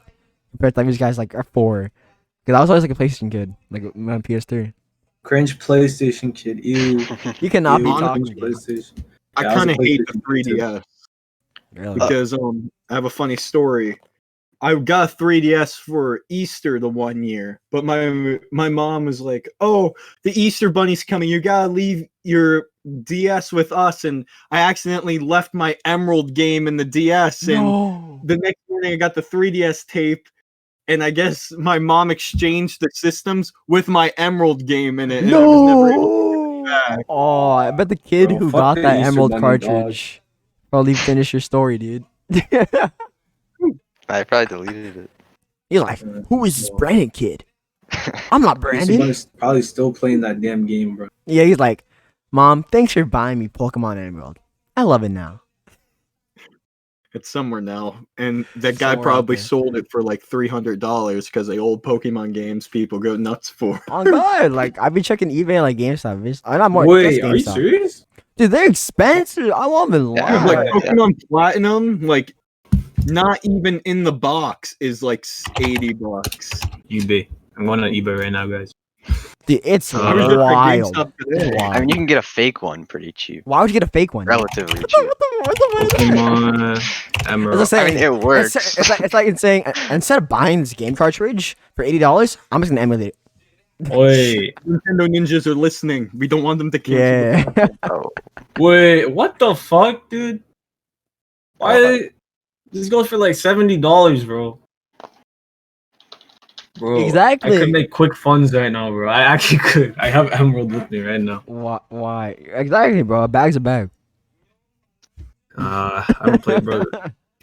compared to these guys like are 4. Because I was always like a PlayStation kid, like on PS3. Cringe PlayStation kid. Ew. You cannot be Ew, talking. PlayStation. I Yeah, kind of was a hate the PlayStation 3DS Really? because I have a funny story. I got a 3DS for Easter the one year, but my mom was like, "Oh, the Easter bunny's coming. You gotta leave your DS with us." And I accidentally left my Emerald game in the DS, and the next morning I got the 3DS tape, and I guess my mom exchanged the systems with my Emerald game in it. And I was never able to get it back. Oh, I bet the kid Bro, who fuck got the that Easter Emerald Bunny, cartridge probably finished your story, dude. I probably deleted it. He's like, who is this Brandon kid? I'm not Brandon. Somebody's probably still playing that damn game, bro. Yeah, he's like, Mom, thanks for buying me Pokemon Emerald. I love it now. It's somewhere now, and that guy Somewhere out probably there. sold it for like $300 because the old Pokemon games people go nuts for. Oh god, like I've been checking eBay like GameStop. Not more. Wait, just are you GameStop. serious? Dude, they're expensive. I won't even Yeah, lie. Like Yeah. Pokemon Platinum, like not even in the box is like $80. eBay. I'm going on eBay right now, guys. Dude, it's I was just at wild. GameStop today. It's wild. I mean, you can get a fake one pretty cheap, Why would you get a fake one? relatively What cheap. the Pokemon Emerald. As I I say, mean, it works. it's like it's saying instead of buying this game cartridge for $80, I'm just gonna emulate it. Wait, Nintendo ninjas are listening. We don't want them to cancel. Yeah. Oh, wait, what the fuck, dude? Why? This goes for like $70, bro. Bro, Exactly. I could make quick funds right now, bro. I actually could. I have Emerald with me right now. Why? Exactly, bro. A bag's a bag. I don't play, bro.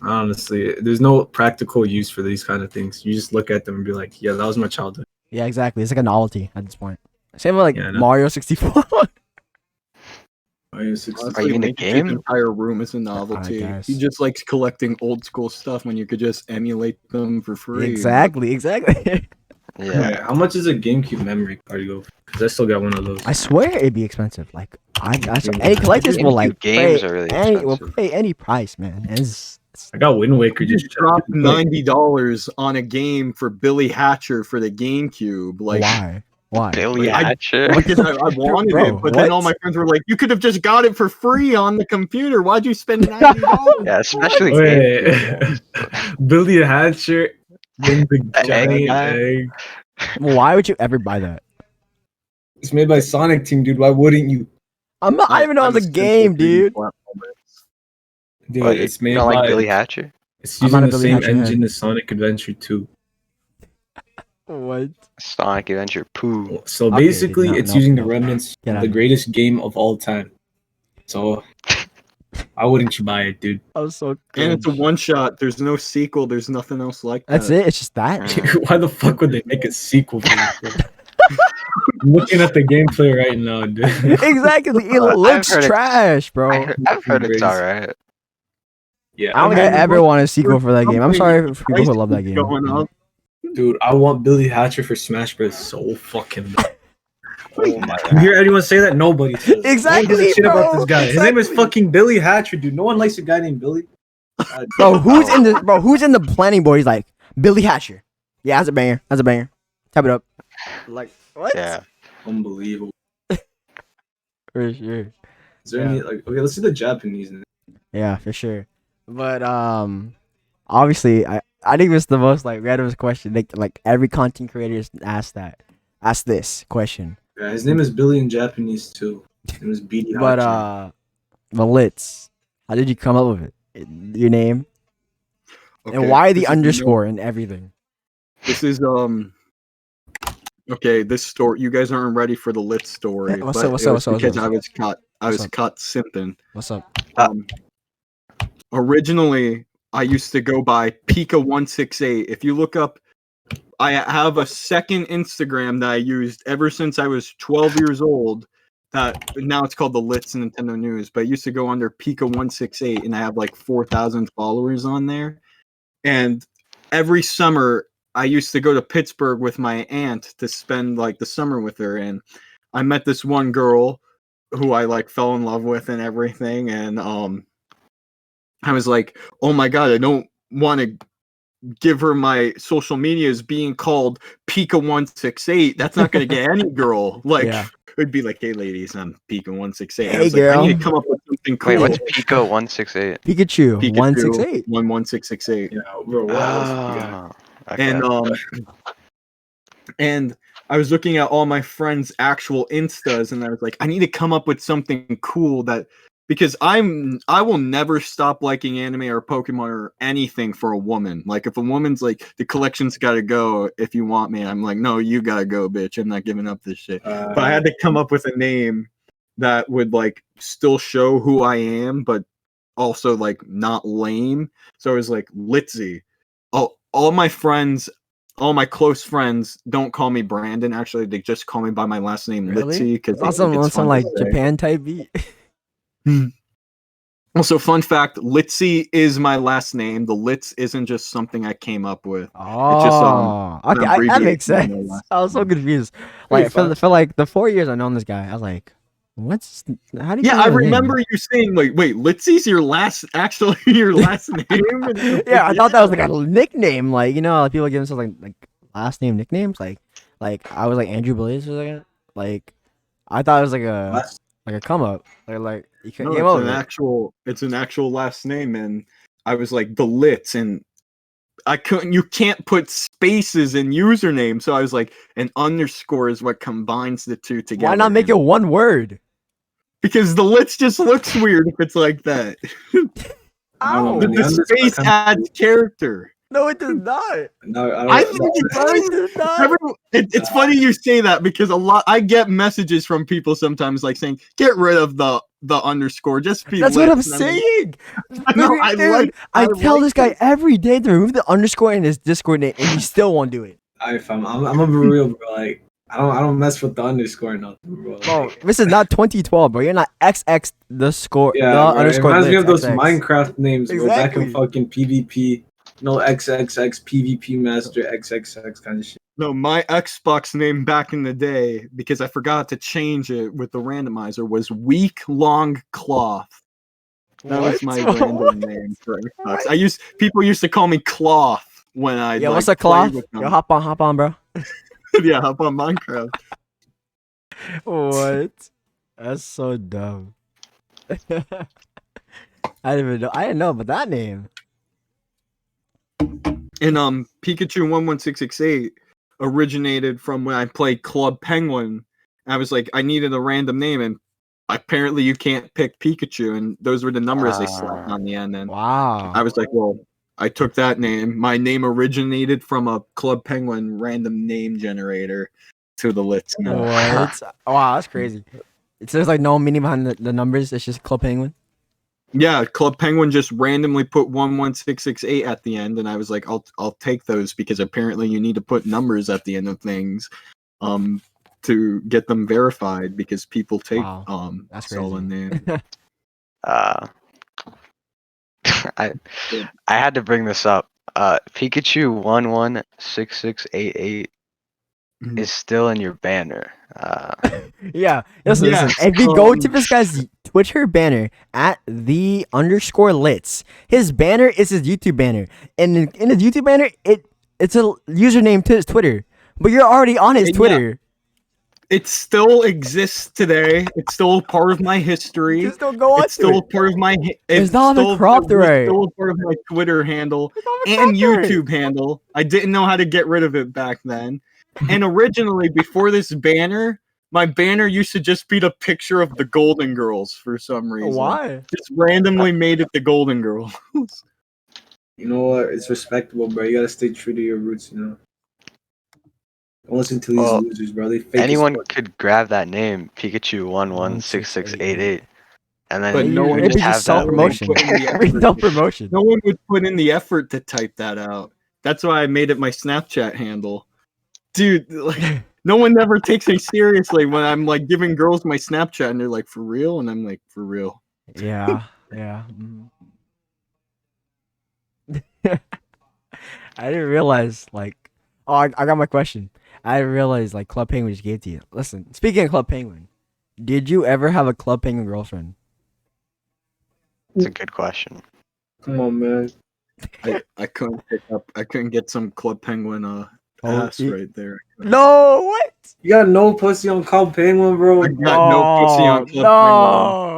Honestly, there's no practical use for these kind of things. You just look at them and be like, "Yeah, that was my childhood." Yeah, exactly. It's like a novelty at this point. Same with like Yeah, I know. Mario 64. Mario 64. Are you in the Making game? his entire room is a novelty. guess. He just likes collecting old school stuff when you could just emulate them for free. exactly. yeah. Wait, how much is a GameCube memory card go for? Because I still got one of those. I swear it'd be expensive. Like any collectors will like Games pay are really will expensive. pay any price, man. I got Wind Waker You just dropped $90 on a game for Billy Hatcher for the GameCube. Like, Why? Why? Billy I- Hatcher. because I wanted Bro, it, but then all what? my friends were like, "You could have just got it for free on the computer. Why'd you spend $90?" Yeah, especially Wait, Billy Hatcher in the egg giant guy? egg. Why would you ever buy that? It's made by Sonic Team, dude. Why wouldn't you? I don't even know it's a game, dude. Dude, What, it's you made don't like by. Billy Hatcher? It's I'm not using a the Billy same Hatcher engine as Sonic Adventure 2. What? Sonic Adventure Pooh. So Okay, basically, no, it's no, using the no. remnants Get of out the of here. greatest game of all time. So, why wouldn't you buy it, dude? I was so And it's a cringe. one shot. There's no sequel. There's nothing else like that. That's it. It's just that. Why the fuck would they make a sequel for this? I'm looking at the gameplay right now, dude. Exactly. It I've looks heard it- trash, bro. I've heard it's Crazy. alright. Yeah, I don't think I mean, ever want a sequel for that game. I'm sorry for people who Price love that keeps game. Going up. dude, I want Billy Hatcher for Smash Bros. So fucking bad. Oh my You hear anyone say that? Nobody says. Exactly, No one gives a shit about bro. this guy. His name is Exactly. fucking Billy Hatcher, dude. No one likes a guy named Billy. Bro, who's in the planning board? He's like Billy Hatcher. Yeah, that's a banger. That's a banger. Type it up. Like what? Yeah. Unbelievable. For sure. Is there any like? Okay, let's see the Japanese name. Yeah, for sure. But obviously, I think it's the most like randomest question. Like every content creator ask this question. Yeah, his name is Billy in Japanese too. His name is Beady But Littz, how did you come up with it? Your name Okay, and why the this is underscore and everything? This is Okay, this story. You guys aren't ready for the lit story. Yeah, what's but up, what's it up, was what's up, because what's I was caught. I What's was up? caught simping. What's up? Originally, I used to go by Pika 168. If you look up I have a second Instagram that I used ever since I was 12 years old. That now it's called the Littz Nintendo News, but it used to go under Pika168, and I have like 4,000 followers on there. And every summer, I used to go to Pittsburgh with my aunt to spend like the summer with her, and I met this one girl who I like fell in love with and everything, and I was like, oh my god, I don't want to give her my social media as being called Pika168. That's not going to get any girl. Like, it'd be like, hey ladies, I'm Pika168. I was like, I need to come up with something cool. Wait, what's Pika168? Pikachu 168. 11668. Yeah, bro. Okay. And I was looking at all my friends' actual Instas, and I was like, I need to come up with something cool that, because I will never stop liking anime or Pokemon or anything for a woman. Like, if a woman's like, the collection's got to go if you want me, I'm like, no, you got to go, bitch. I'm not giving up this shit. But I had to come up with a name that would like still show who I am, but also like not lame. So I was like, Litzy. All my friends, all my close friends don't call me Brandon. Actually, they just call me by my last name, Litzy. Because some like Japan type beat. Also, fun fact, Litzy is my last name. The Littz isn't just something I came up with. Oh, it's just, okay, that makes sense. I was so confused. Like, for like the 4 years I've known this guy, I was like, how do you I remember you saying, like, wait, Litzy's your last name? Yeah, I thought that was like a nickname. Like, you know, like people give themselves like last name nicknames. Like I was like Andrew Blaze or something. Like, I thought it was like a come up. Like you can't it's an actual last name, and I was like the Littz, and you can't put spaces in username, so I was like, an underscore is what combines the two together. Why not make it one word? Because the Littz just looks weird if it's like that. The space adds character. No, it does not. No, I think it does. It's funny you say that, because I get messages from people sometimes like saying, get rid of the underscore, just be That's Littz. what I'm saying. No, I tell this guy every day to remove the underscore in his Discord name, and he still won't do it. I'm gonna be real, bro. Like, I don't mess with the underscore nothing, bro. Bro, this is not 2012, bro. You're not XX the score. Yeah, the underscore. It reminds me of those XX. Minecraft names, bro. Back Exactly. in fucking PvP. No XXX PvP Master XXX kind of shit. No, my Xbox name back in the day, because I forgot to change it with the randomizer, was Week Long Cloth. That was my random name for Xbox. People used to call me Cloth when I what's a cloth? Yo, hop on, bro. Yeah, hop on Minecraft. What? That's so dumb. I didn't know about that name. And Pikachu 11668 originated from when I played Club Penguin. I was like, I needed a random name, and apparently you can't pick Pikachu, and those were the numbers they slapped on the end. And wow. I was like, well, I took that name. My name originated from a Club Penguin random name generator to the Littz. What? Wow, that's crazy. There's like no meaning behind the numbers. It's just Club Penguin. Yeah, Club Penguin just randomly put 11668 at the end, and I was like, I'll take those, because apparently you need to put numbers at the end of things, to get them verified, because people take that's stolen names. I had to bring this up. Pikachu 116688 is still in your banner. Yeah. Listen. If you go to this guy's Twitter banner at the underscore Littz, his banner is his YouTube banner, and in his YouTube banner, it's a username to his Twitter. But you're already on his Twitter. It still exists today. It's still part of my history. Just don't go on. It's still part of my. It's not the cropped right. It's still part of my Twitter handle and YouTube handle. I didn't know how to get rid of it back then. And originally, before this banner, my banner used to just be the picture of the Golden Girls for some reason. Why? Just randomly made it the Golden Girls. You know what? It's respectable, bro. You gotta stay true to your roots, you know. Don't listen to these losers, bro. They fake anyone could grab that name, Pikachu 116688, and then but no one just would have that self-promotion. Self-promotion. No one would put in the effort to type that out. That's why I made it my Snapchat handle. dude, like no one ever takes me seriously when I'm like giving girls my Snapchat and they're like, for real? And I'm like, for real. Yeah. Yeah. I didn't realize like. Oh, I got my question. I didn't realize like Club Penguin just gave to you. Listen, speaking of Club Penguin, did you ever have a Club Penguin girlfriend? It's a good question. Come on, man. I couldn't get some Club Penguin ass right there. No, what? You got no pussy on Club Penguin, bro. I got no pussy on Club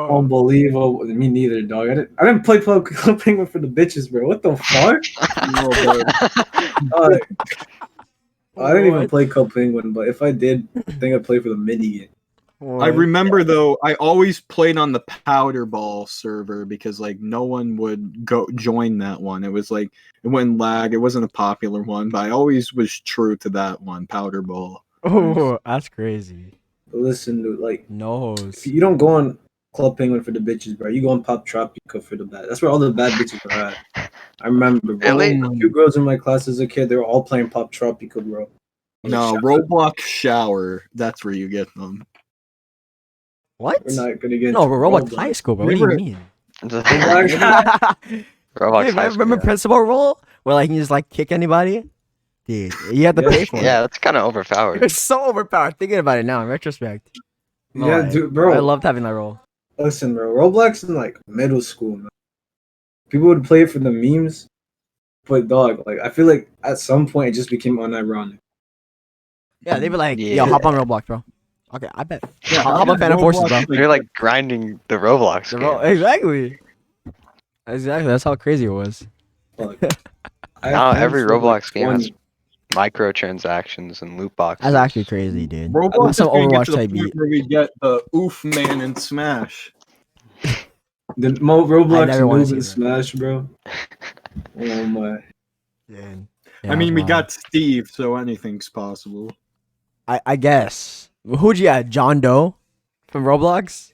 No. Unbelievable. Me neither, dog. I didn't play Club Penguin for the bitches, bro. What the fuck? Penguin. I didn't even play Club Penguin, but if I did, I think I'd play for the mini game. I remember though, I always played on the powder ball server because like no one would go join that one. It was like it wouldn't lag. It wasn't a popular one, but I always was true to that one, powder ball. Oh, that's crazy. But listen, dude, like No. if you don't go on Club Penguin for the bitches, bro. You go on Pop Tropica for the bad. That's where all the bad bitches are at. I remember, bro. Really? A few girls in my class as a kid, they were all playing Pop Tropica, bro. No, Roblox shower. That's where you get them. What? We're not gonna get No, into we're Roblox Roblox. High School, bro. What do you mean? Roblox Hey, High School, remember yeah. principal role where like you just like kick anybody? Dude, you have to pay for it. Yeah, that's kind of overpowered. It's so overpowered. Thinking about it now in retrospect. Yeah, Like, dude, bro. I loved having that role. Listen, bro. Roblox in like middle school, man. People would play it for the memes, but dog, like I feel like at some point it just became unironic. Yeah, they'd be like, yo, Yeah. hop on Roblox, bro. Okay, I bet. Yeah, Hop on Phantom Forces, bro. You're like grinding the Roblox game. Exactly. Exactly. That's how crazy it was. Fuck. Now every Roblox game has 20. microtransactions and loot boxes. That's actually crazy, dude. Roblox That's some is gonna get Overwatch to the type point beat. where we get the oof man and Smash. The Roblox never wanna noob see and that. Smash, bro. Oh my. Dude. I mean, we got Steve, so anything's possible. I guess. Who'd you add? John Doe from Roblox?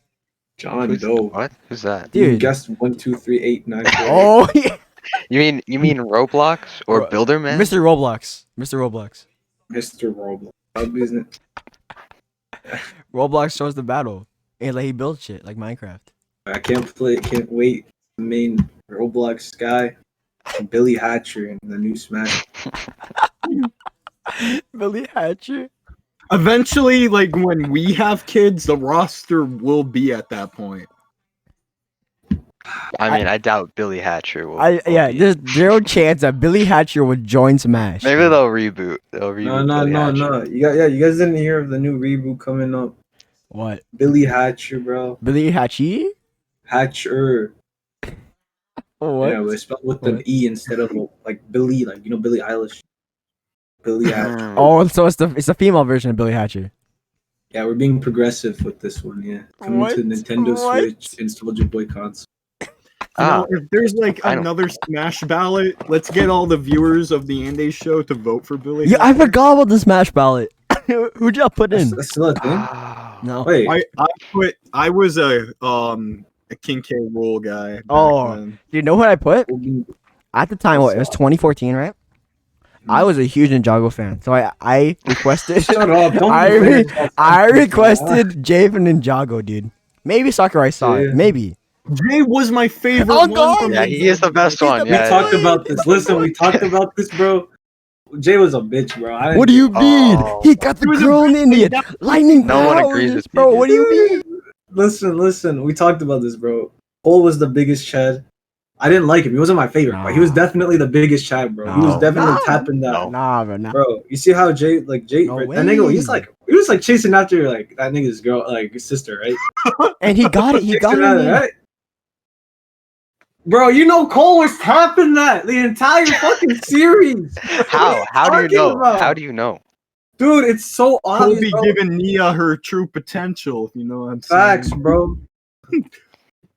John Who's- Doe. What? Who's that? You Dude. guessed 1, 2, 3, 8, 9. 10. Oh, yeah. You mean Roblox or Bro, Builder Man? Mr. Roblox. Mr. Roblox. Mr. Roblox. Isn't it? Roblox shows the battle. And like he built shit like Minecraft. I can't wait. The main Roblox guy, Billy Hatcher in the new Smash. Billy Hatcher. Eventually, like when we have kids, the roster will be at that point. I mean, I doubt Billy Hatcher will. Yeah, be. there's zero chance that Billy Hatcher would join Smash. Maybe they'll reboot. They'll reboot. No, Billy Hatcher. no. You guys didn't hear of the new reboot coming up. What? Billy Hatcher, bro. Billy Hatcher? Hatcher. What? Yeah, it's spelled with an E instead of like Billy, like you know Billie Eilish. Billy Hatcher. Oh, so it's the female version of Billy Hatcher. Yeah, we're being progressive with this one. Yeah, coming What? to Nintendo What? Switch and Soldier Boy console. You Ah, know, if there's like I don't- another Smash ballot, let's get all the viewers of the Andaze Show to vote for Billy. Yeah, I forgot about the Smash ballot. Who'd y'all put in? That's still a thing. ah. No. Wait, I was a King K. Rool guy. back Oh. then. Do you know what I put? we'll be- At the time, what, it was 2014, right? I was a huge Ninjago fan, so I requested. shut up! Don't I be re- fair. I requested Jay from Ninjago, dude. Maybe Sakurai saw it. Yeah. Maybe. Jay was my favorite Oh, one. God! from Yeah, the- he is the best one. the We Yeah. talked about this. Listen, we talked about this, bro. Jay was a bitch, bro. What do you mean? Oh. He got the He was a girl in India. Lightning No one powers, agrees with you, bro. dude. What do you mean? Listen. We talked about this, bro. Cole was the biggest Chad. I didn't like him. He wasn't my favorite, but he was Nah. definitely the biggest Chad, bro. He was No. definitely Nah. tapping that. No. Nah, bro. Nah. Bro, you see how Jay, No that nigga, he was like chasing after like that nigga's girl, like his sister, right? And he got it. He got Chasing after, it. right? Bro, you know Cole was tapping that the entire fucking series. How? What How are do you you know? talking about? How do you know? Dude, it's so obvious. Kobe Bro. giving Nia her true potential. You know what I'm saying? Facts, bro.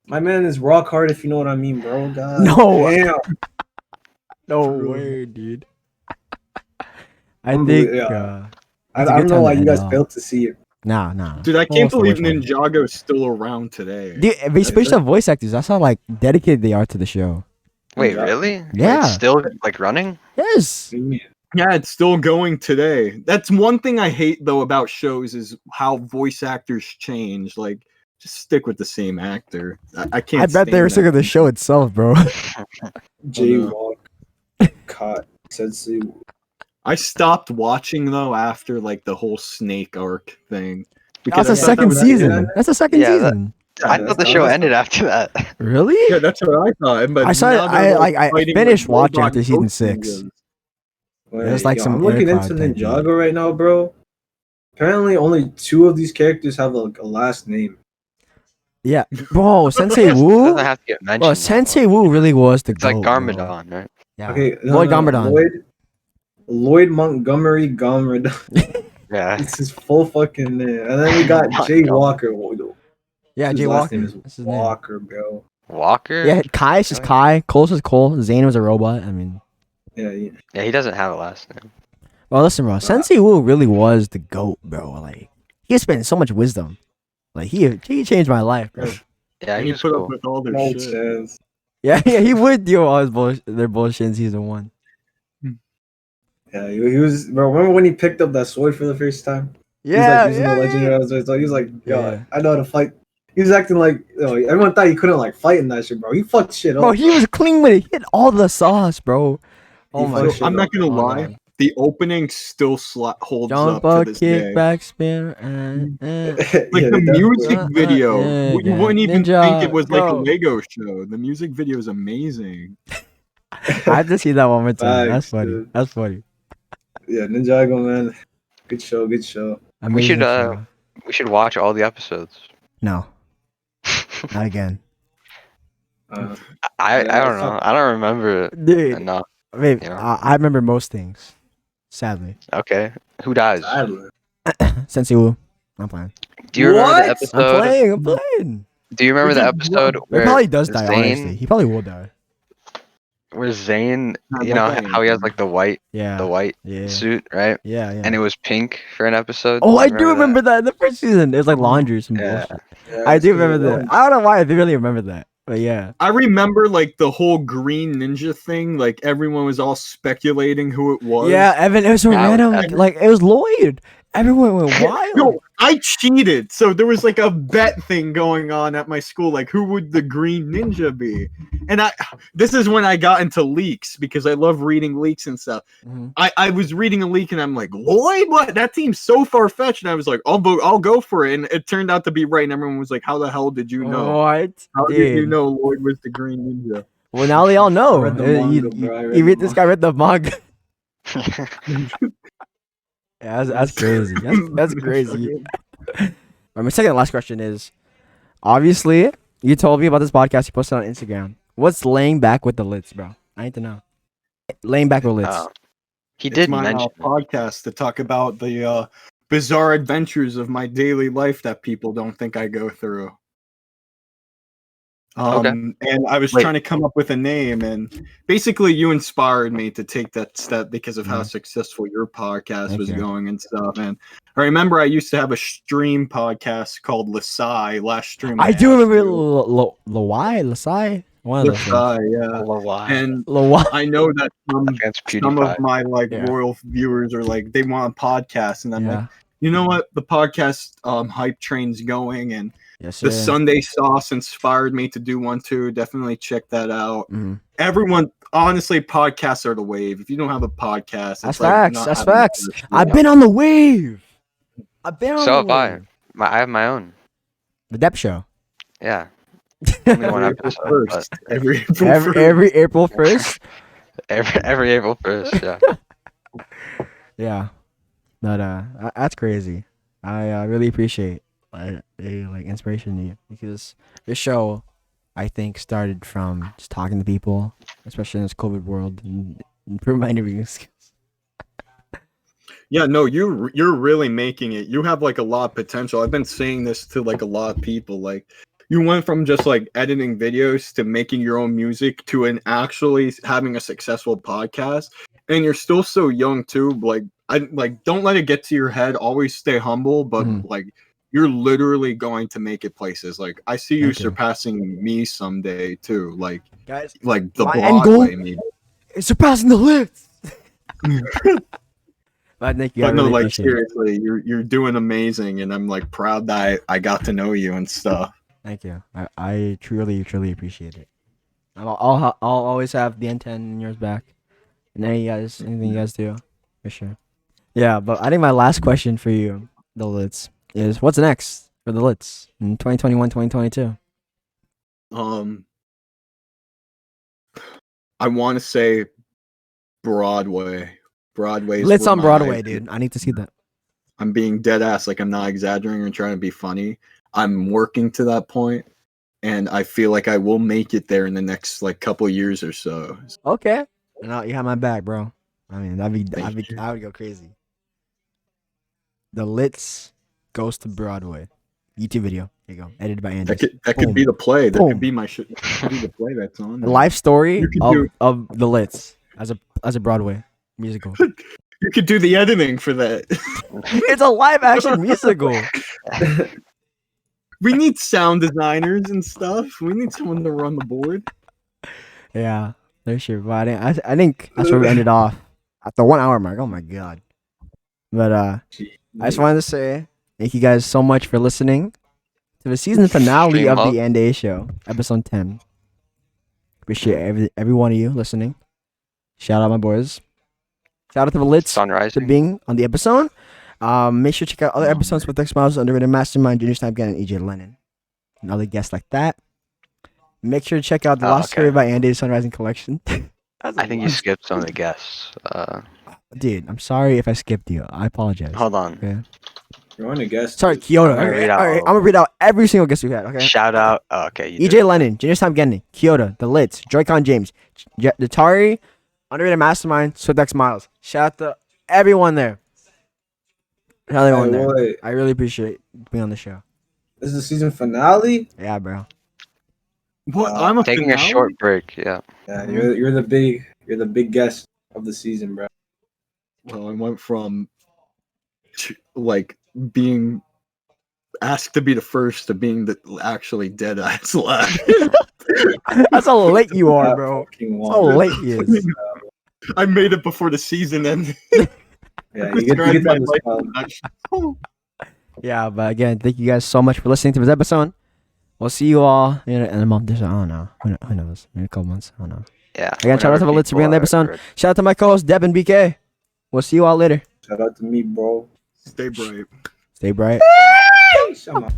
My man is rock hard, if you know what I mean, bro. God, No. damn. No True. way, dude. I think. Yeah. I it's a don't good know time why to you guys end off. failed to see it. Nah. Dude, I Oh, can't it's the believe worst one. Ninjago's still around today. Dude, they switched up voice actors. That's how like dedicated they are to the show. Wait, Yeah. really? Yeah. Like, still like running? Yes. Yeah, it's still going today. That's one thing I hate though about shows is how voice actors change. Like, just stick with the same actor. I can't. I bet they were sick of the show itself, bro. Jaywalk, caught, Sensei. I stopped watching though after like the whole snake arc thing. That's the I thought second was- season. That's the second Yeah, season. I thought the show ended after that. Really? Yeah, that's what I thought. But I saw now it. they're, I fighting, finished like, watching robot after season ghost 6. ninjas. There's like some I'm looking air into cloud type Ninjago right now, bro. Apparently, only 2 of these characters have like a last name. Yeah, bro. Sensei It Wu. doesn't have to get mentioned. Bro, though. Sensei Wu really was the It's like goat, bro. Garmadon, right? Yeah. Okay, Lloyd Garmadon. Lloyd Montgomery Garmadon. Yeah. It's his full fucking name. And then we got Jay Walker. Yeah, His Jay last Walker. name is That's his name. Walker, bro. Walker? Yeah, Kai is just Kai. Cole's just Cole. Zane was a robot. I mean, Yeah, Yeah, he doesn't have a last name. well, listen, bro. Sensei Wu really was the goat, bro. Like, he spent so much wisdom. Like, he changed my life, bro. Yeah, And he he was put cool. up with all their no shit. chance. Yeah, he would deal with all his their bullshit in season 1. Yeah, he was. Bro, remember when he picked up that sword for the first time? Yeah, He was like using the legendary sword. So he was like, "Yo, Yeah. I know how to fight." He was acting like, everyone thought he couldn't like fight in that shit, bro. He fucked shit up. Bro, he was clean with it. He had all the sauce, bro. Oh He my fucked god. I'm not gonna Oh, lie. God. The opening still holds Jump up up, to this kick day. back, spin, Like Yeah, the that's- music Uh, video, yeah, you wouldn't even Ninja, think it was like a go. Lego show. The music video is amazing. I have to see that one more time. That's Facts, funny. dude. That's funny. Yeah, Ninjago, man. Good show, good show. We should, Amazing show. We should watch all the episodes. No, not again. Uh, I Yeah, don't know. I don't remember it Dude, enough. babe, you know. I remember most things. Sadly. Okay. Who dies? Sadler. Sensei Wu. I'm playing. Do you remember What? the I'm episode? playing. I'm playing. Do you remember the Which is episode He where probably does die, Zane, honestly. He probably will die. where Zane, Not you know like how he has like the white Yeah. yeah. suit, right? Yeah. And it was pink for an episode. Oh, I You do remember that in the first season. It was like laundry or some Yeah. bullshit. Yeah, I do it's remember good. that. I don't know why I really remember that. But yeah. I remember like the whole green ninja thing. Like everyone was all speculating who it was. Yeah, Evan, it was so Yeah, random. Evan. Like, it was Lloyd. Everyone went wild. No, I cheated. So there was like a bet thing going on at my school. Like, who would the green ninja be? And this is when I got into leaks because I love reading leaks and stuff. Mhm. I was reading a leak and I'm like, Lloyd, what? That seems so far fetched. And I was like, I'll go for it. And it turned out to be right. And everyone was like, how the hell did you know? What? How did you Dude. know Lloyd was the green ninja? Well, now they all know. I read the manga, bro. I read You the read this guy read the manga. Yeah, that's crazy. That's crazy. My second and last question is, obviously, you told me about this podcast you posted on Instagram. What's laying back with the Littz, bro? I need to know. Laying back with Littz. He It's did my mention it. podcast to talk about the bizarre adventures of my daily life that people don't think I go through. And I was Wait. trying to come up with a name, and basically you inspired me to take that step because of how successful your podcast Thank was you. going and stuff. And I remember I used to have a stream podcast called Lasai. Last stream I do asked remember you. Lawai, Lasai. One of those things. Lasai, yeah. Why? And Lawai. I know that Against some of PewDiePie. my Yeah. loyal viewers are like they want a podcast, and I'm like, Yeah. you know what, the podcast hype train's going, and Yes, the sir. Sunday Sauce inspired me to do one too. Definitely check that out. Mhm. Everyone, honestly, podcasts are the wave. If you don't have a podcast, That's it's like facts. not That's having facts. other shit. I've been on the wave. I've been on So the have I. wave. I have my own. The Depp Show. Yeah. Only one Every April episode, but 1st. Every April Every 1st. every April 1st. every April 1st, yeah. Yeah. But that's crazy. I really appreciate like inspiration to you because this show I think started from just talking to people, especially in this COVID world, and improve my interviewing skills. Yeah, no, you're really making it. You have like a lot of potential. I've been saying this to like a lot of people. Like, you went from just like editing videos to making your own music to an actually having a successful podcast, and you're still so young too. Like, don't let it get to your head. Always stay humble, but Mhm. like you're literally going to make it places. Like, I see you Thank you. surpassing me someday too. Like Guys, the My end goal- Broadway maybe. it's surpassing the Littz. But thank you. But I no, really like appreciate it. seriously, you're doing amazing, and I'm like proud that I got to know you and stuff. Thank you. I truly appreciate it. I'll always have the N10 in yours back. And anything you guys do, for sure. Yeah, but I think my last question for you, the Littz, is what's next for the Littz in 2021, 2022? I want to say Broadway. Broadway's Littz where on my Broadway, eyes- dude. I need to see that. I'm being dead ass, like I'm not exaggerating or trying to be funny. I'm working to that point, and I feel like I will make it there in the next like couple years or so. Okay. No, you have my back, bro. I mean, I would go crazy. The Littz goes to Broadway. YouTube video. There you go. Edited by Andaze. That could Boom. be the play. That Boom. could be my shit. That could be the play that's on. The there. life story You could of the Littz as a Broadway musical. You could do the editing for that. It's a live action musical. We need sound designers and stuff. We need someone to run the board. Yeah, for sure. But I think that's where we ended off at the 1 hour mark. Oh my god. But I just wanted to say thank you guys so much for listening to the season finale Stream of up. the Andaze Show, episode 10. Appreciate every one of you listening. Shout out my boys. Shout out to the Littz Sunrise. for being on the episode. Make sure to check out other episodes with X Miles, Underrated Mastermind, Junior Snapgan, and EJ Lennon, and other guests like that. Make sure to check out the Oh, Lost okay. Story by Andaze Sunrising Collection. I think you skipped some of the guests. Dude, I'm sorry if I skipped you. I apologize. Hold on. Okay. You're on a guest. Sorry, Kyoto. I'm gonna Okay, read out all right, all I'm gonna read out every single guest we had. Okay. Shout out. Oh, okay. You EJ Lennon, Junior Snapgan, Kyoto, The Littz, Joy-Con James, Datari, Underrated Mastermind, Swift Miles. Shout out to everyone there. Shout out to everyone there. Wait, I really appreciate being on the show. this is the season finale. Yeah, bro. What? I'm a taking a finale? short break. Yeah. Yeah, you're the big guest of the season, bro. Well, I went from like being asked to be the first to being the actually dead ass last. That's how late you are, That bro. fucking That's how one. late he is. I made it before the season ended. Yeah, you get to have this fun. Yeah, but again, thank you guys so much for listening to this episode. We'll see you all in a month or so. I don't know. Who knows? In a couple months. I don't know. Yeah. Again, shout out to the Littz for being on the episode. Shout out to my co-host, Deb and BK. We'll see you all later. Shout out to me, bro. Stay bright. Stay bright. Shut up.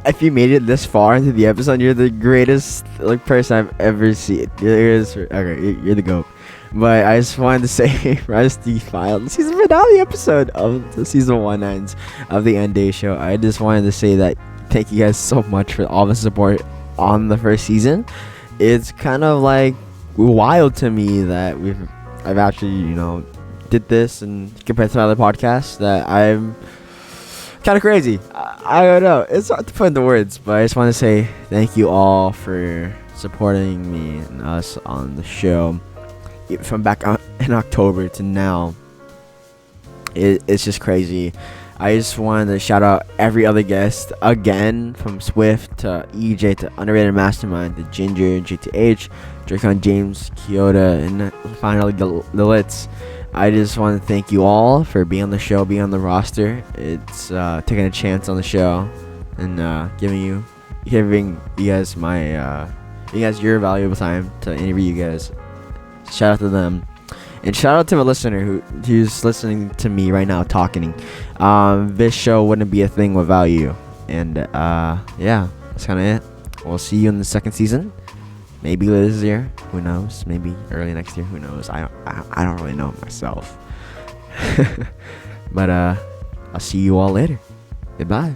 If you made it this far into the episode, you're the greatest person I've ever seen. You're the GOAT. But I just wanted to say, for us the season finale episode of the season 1 ends of the Andaze Show. I just wanted to say that thank you guys so much for all the support on the first season. It's kind of like wild to me that I've actually did this, and compared to other podcasts that I'm kind of crazy. I don't know. It's hard to put into words, but I just want to say thank you all for supporting me and us on the show. From back in October to now, it's just crazy. I just wanted to shout out every other guest again, from Swift to EJ to Underrated Mastermind to Ginger, GTH, Joy-Con James, Kyoto, and finally the Littz. I just want to thank you all for being on the show, being on the roster. It's taking a chance on the show and giving you guys your valuable time to interview you guys. Shout out to them. And shout out to a listener who's listening to me right now talking. This show wouldn't be a thing without you. And yeah, that's kind of it. We'll see you in the second season. Maybe this year, who knows? Maybe early next year, who knows? I don't really know myself. But I'll see you all later. Goodbye.